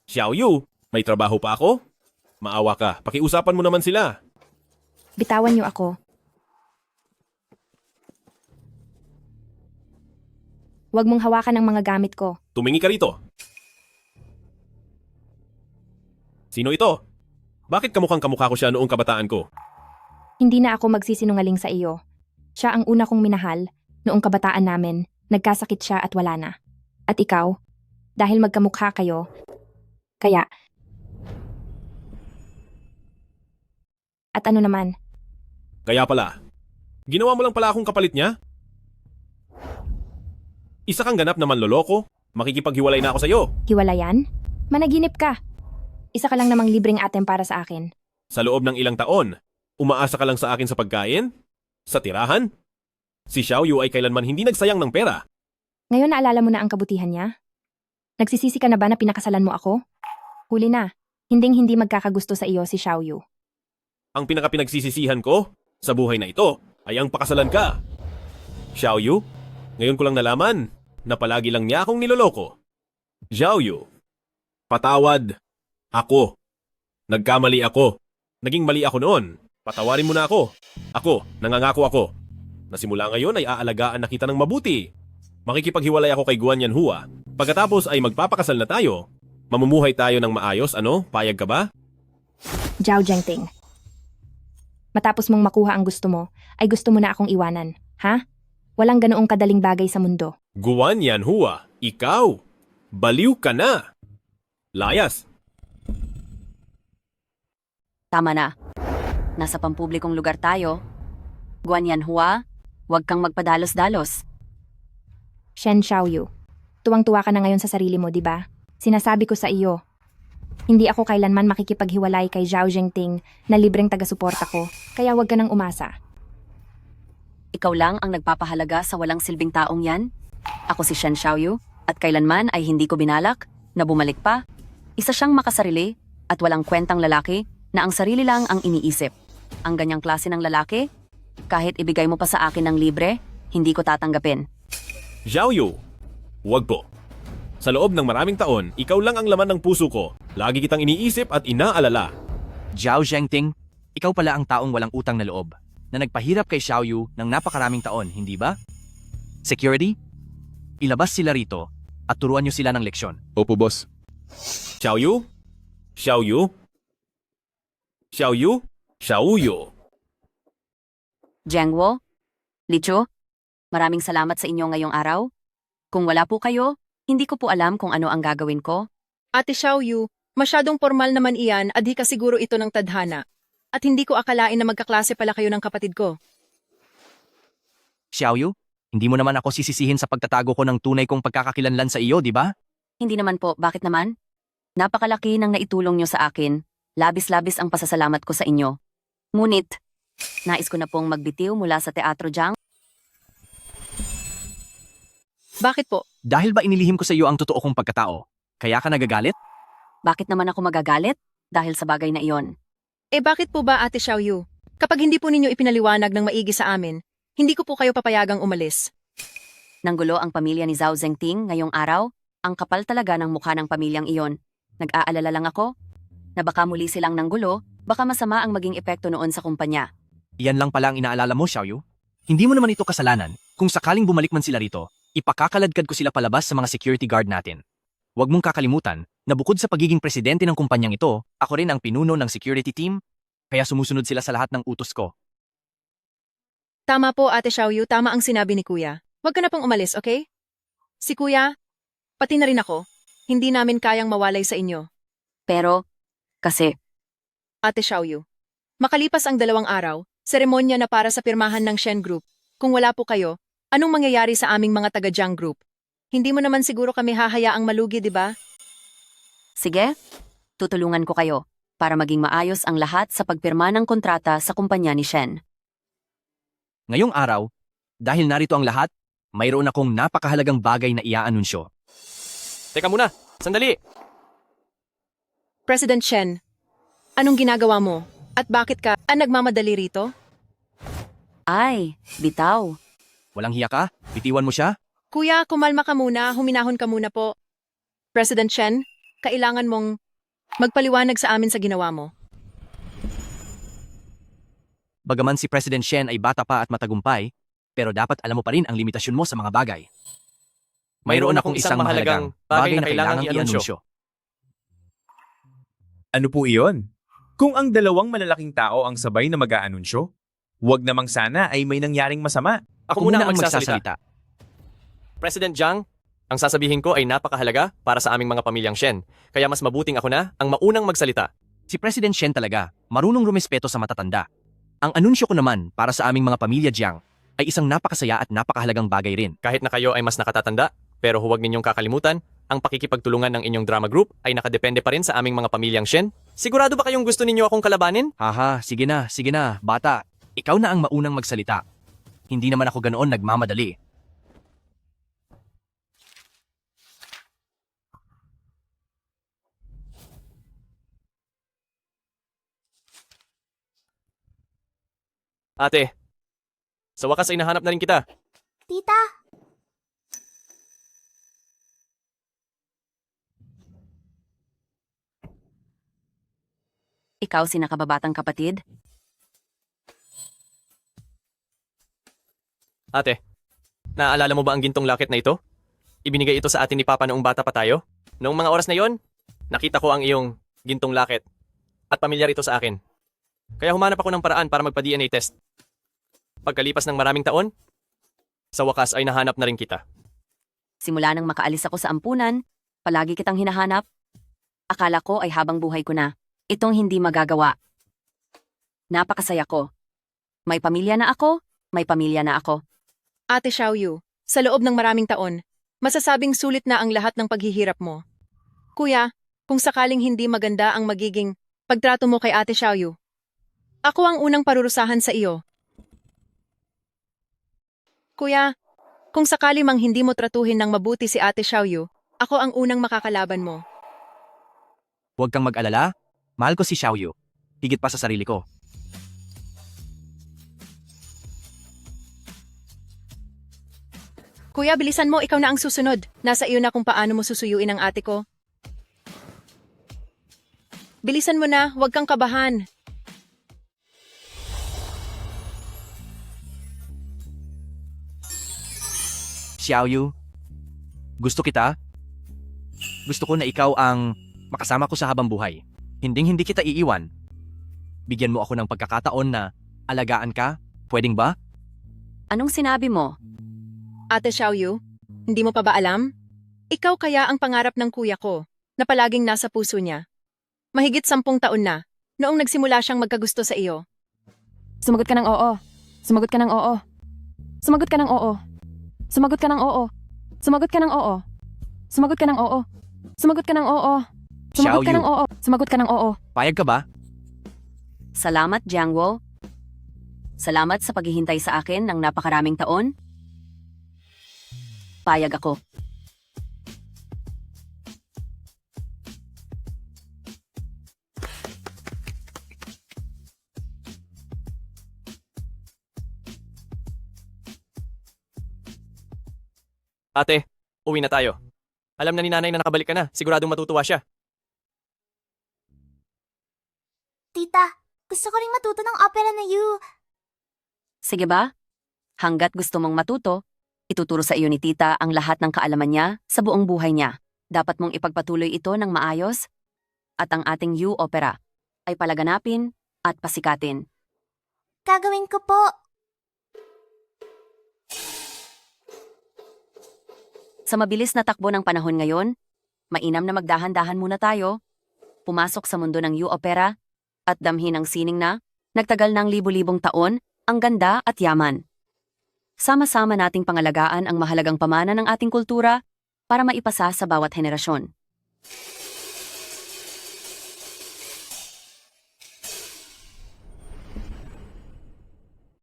Xiaoyu, may trabaho pa ako? Maawa ka, pakiusapan mo naman sila. Bitawan niyo ako. Huwag mong hawakan ang mga gamit ko. Tumingi ka rito. Sino ito? Bakit kamukha ko siya noong kabataan ko? Hindi na ako magsisinungaling sa iyo. Siya ang una kong minahal, Noong kabataan namin, nagkasakit siya at wala na. At ikaw, dahil magkamukha kayo, kaya... At ano naman, Kaya pala, ginawa mo lang pala akong kapalit niya? Isa kang ganap na manloloko, makikipaghiwalay na ako sa'yo. hiwalayan? Managinip ka. Isa ka lang namang libreng atem para sa akin. Sa loob ng ilang taon, umaasa ka lang sa akin sa pagkain? Sa tirahan? Si Xiaoyu ay kailanman hindi nagsayang ng pera. Ngayon naalala mo na ang kabutihan niya? Nagsisisi ka na ba na pinakasalan mo ako? Huli na, hinding-hindi magkakagusto sa iyo si Xiaoyu. Ang pinakapinagsisisihan ko sa buhay na ito ay ang pakasalan ka. Xiaoyu, ngayon ko lang nalaman na palagi lang niya akong niloloko. Xiaoyu, patawad. Ako. Nagkamali ako. Naging mali ako noon. Patawarin mo na ako. Ako, nangangako ako. Na simula ngayon ay aalagaan na kita ng mabuti. Makikipaghiwalay ako kay Guan Yanhua. Pagkatapos ay magpapakasal na tayo. Mamumuhay tayo ng maayos, ano? Payag ka ba? Zhao Zhengting. Matapos mong makuha ang gusto mo, ay gusto mo na akong iwanan, ha? Walang ganoong kadaling bagay sa mundo. Guan Yanhua, ikaw. Baliw ka na. Layas. Tama na. Nasa pampublikong lugar tayo. Guan Yanhua, huwag kang magpadalos-dalos. Shen Xiaoyu, tuwang-tuwa ka na ngayon sa sarili mo, di ba? Sinasabi ko sa iyo, hindi ako kailanman makikipaghiwalay kay Zhao Zhengting na libreng taga-suporta ko, kaya huwag ka nang umasa. Ikaw lang ang nagpapahalaga sa walang silbing taong yan? Ako si Shen Xiaoyu, at kailanman ay hindi ko binalak na bumalik pa. Isa siyang makasarili at walang kwentang lalaki na ang sarili lang ang iniisip. Ang ganyang klase ng lalaki, kahit ibigay mo pa sa akin ng libre, hindi ko tatanggapin. Xiaoyu, huwag po. Sa loob ng maraming taon, ikaw lang ang laman ng puso ko. Lagi kitang iniisip at inaalala. Zhao Zhengting, ikaw pala ang taong walang utang na loob na nagpahirap kay Xiaoyu ng napakaraming taon, hindi ba? Security? Ilabas sila rito at turuan niyo sila ng leksyon. Opo, boss. Xiaoyu? Xiaoyu? Xiaoyu? Xiaoyu. Jiangwo, Licho, maraming salamat sa inyo ngayong araw. Kung wala po kayo, hindi ko po alam kung ano ang gagawin ko. Ate Xiaoyu, masyadong formal naman iyan at di ka siguro ito ng tadhana. At hindi ko akalain na magkaklase pala kayo ng kapatid ko. Xiaoyu, hindi mo naman ako sisisihin sa pagtatago ko ng tunay kong pagkakakilanlan sa iyo, di ba? Hindi naman po, bakit naman? Napakalaki ng naitulong nyo sa akin. Labis-labis ang pasasalamat ko sa inyo. Ngunit, nais ko na pong magbitiw mula sa Teatro Jiang. Bakit po? Dahil ba inilihim ko sa iyo ang totoo kong pagkatao? Kaya ka nagagalit? Bakit naman ako magagalit? Dahil sa bagay na iyon. Bakit po ba Ate Xiaoyu? Kapag hindi po ninyo ipinaliwanag ng maigi sa amin, hindi ko po kayo papayagang umalis. Nanggulo ang pamilya ni Zhao Zhengting ngayong araw. Ang kapal talaga ng mukha ng pamilyang iyon. Nag-aalala lang ako na baka muli silang nanggulo, baka masama ang maging epekto noon sa kumpanya. Iyan lang pala ang inaalala mo, Xiaoyu. Hindi mo naman ito kasalanan. Kung sakaling bumalik man sila rito, ipakakaladkad ko sila palabas sa mga security guard natin. Huwag mong kakalimutan na bukod sa pagiging presidente ng kumpanyang ito, ako rin ang pinuno ng security team, kaya sumusunod sila sa lahat ng utos ko. Tama po Ate Xiaoyu, tama ang sinabi ni Kuya. Huwag ka na pong umalis, okay? Si Kuya, pati na rin ako, hindi namin kayang mawalay sa inyo. Pero, kasi, Ate Xiaoyu, makalipas ang 2 araw, seremonya na para sa pirmahan ng Shen Group. Kung wala po kayo, anong mangyayari sa aming mga taga-Jiang Group? Hindi mo naman siguro kami hahayaang malugi, di ba? sige, tutulungan ko kayo para maging maayos ang lahat sa pagpirma ng kontrata sa kumpanya ni Shen. Ngayong araw, dahil narito ang lahat, mayroon akong napakahalagang bagay na iaanunsyo. Teka muna, sandali! President Shen, anong ginagawa mo? At bakit ka nagmamadali rito? Ay, bitaw. Walang hiya ka? Bitiwan mo siya? Kuya, kumalma ka muna, huminahon ka muna po. President Shen, kailangan mong magpaliwanag sa amin sa ginawa mo. Bagaman si President Shen ay bata pa at matagumpay, pero dapat alam mo pa rin ang limitasyon mo sa mga bagay. Mayroon akong isang mahalagang bagay na kailangang i-anunsyo. Ano po iyon? Kung ang 2 malalaking tao ang sabay na mag-aanunsyo, huwag namang sana ay may nangyaring masama. Ako muna ang magsasalita. President Jiang, ang sasabihin ko ay napakahalaga para sa aming mga pamilyang Shen, kaya mas mabuting ako na ang maunang magsalita. Si President Shen talaga, marunong rumespeto sa matatanda. Ang anunsyo ko naman para sa aming mga pamilya Jiang ay isang napakasaya at napakahalagang bagay rin. Kahit na kayo ay mas nakatatanda, pero huwag ninyong kakalimutan, ang pakikipagtulungan ng inyong drama group ay nakadepende pa rin sa aming mga pamilyang Shen. Sigurado ba kayong gusto ninyo akong kalabanin? Haha, sige na, bata. Ikaw na ang maunang magsalita. Hindi naman ako ganoon nagmamadali. Ate, sa wakas ay nahanap na rin kita. Tita, Ikaw si nakababatang kapatid? Ate, naaalala mo ba ang gintong lakit na ito? Ibinigay ito sa atin ni Papa noong bata pa tayo. Noong mga oras na yon, nakita ko ang iyong gintong lakit at pamilyar ito sa akin. Kaya humanap ako ng paraan para magpa-DNA test. Pagkalipas ng maraming taon, sa wakas ay nahanap na rin kita. Simula nang makaalis ako sa ampunan, palagi kitang hinahanap. Akala ko ay habang buhay ko na. Itong hindi magagawa. Napakasaya ko. May pamilya na ako, may pamilya na ako. Ate Xiaoyu, sa loob ng maraming taon, masasabing sulit na ang lahat ng paghihirap mo. Kuya, kung sakaling hindi maganda ang magiging pagtrato mo kay Ate Xiaoyu, ako ang unang parurusahan sa iyo. Kuya, kung sakali mang hindi mo tratuhin ng mabuti si Ate Xiaoyu, ako ang unang makakalaban mo. Huwag kang mag-alala. Mahal ko si Xiaoyu. Higit pa sa sarili ko. Kuya, bilisan mo, ikaw na ang susunod. Nasa iyo na kung paano mo susuyuin ang ate ko. Bilisan mo na, huwag kang kabahan. Xiaoyu, gusto kita. Gusto ko na ikaw ang makasama ko sa habang buhay. Hinding-hindi kita iiwan. Bigyan mo ako ng pagkakataon na alagaan ka. Pwedeng ba? Anong sinabi mo? Ate Xiaoyu, hindi mo pa ba alam? Ikaw kaya ang pangarap ng kuya ko, na palaging nasa puso niya. Mahigit 10 taon na, noong nagsimula siyang magkagusto sa iyo. Sumagot ka ng oo. Sumagot ka ng oo. Sumagot ka ng oo. Sumagot ka ng oo. Sumagot ka ng oo. Sumagot ka ng oo. Sumagot ka ng oo. Sumagot ka ng oo. Sumagot ka ng oo. Payag ka ba? Salamat, Jiangwo. Salamat sa paghihintay sa akin ng napakaraming taon. Payag ako. Ate, uwi na tayo. Alam na ni nanay na nakabalik ka na. Siguradong matutuwa siya. tita, gusto ko ring matuto ng opera na You. Sige ba? Hanggat gusto mong matuto, ituturo sa iyo ni tita ang lahat ng kaalaman niya sa buong buhay niya. Dapat mong ipagpatuloy ito ng maayos at ang ating You Opera ay palaganapin at pasikatin. Gagawin ko po. Sa mabilis na takbo ng panahon ngayon, mainam na magdahan-dahan muna tayo, pumasok sa mundo ng You Opera at damhin ang sining na nagtagal ng libu-libong taon ang ganda at yaman. Sama-sama nating pangalagaan ang mahalagang pamana ng ating kultura para maipasa sa bawat henerasyon.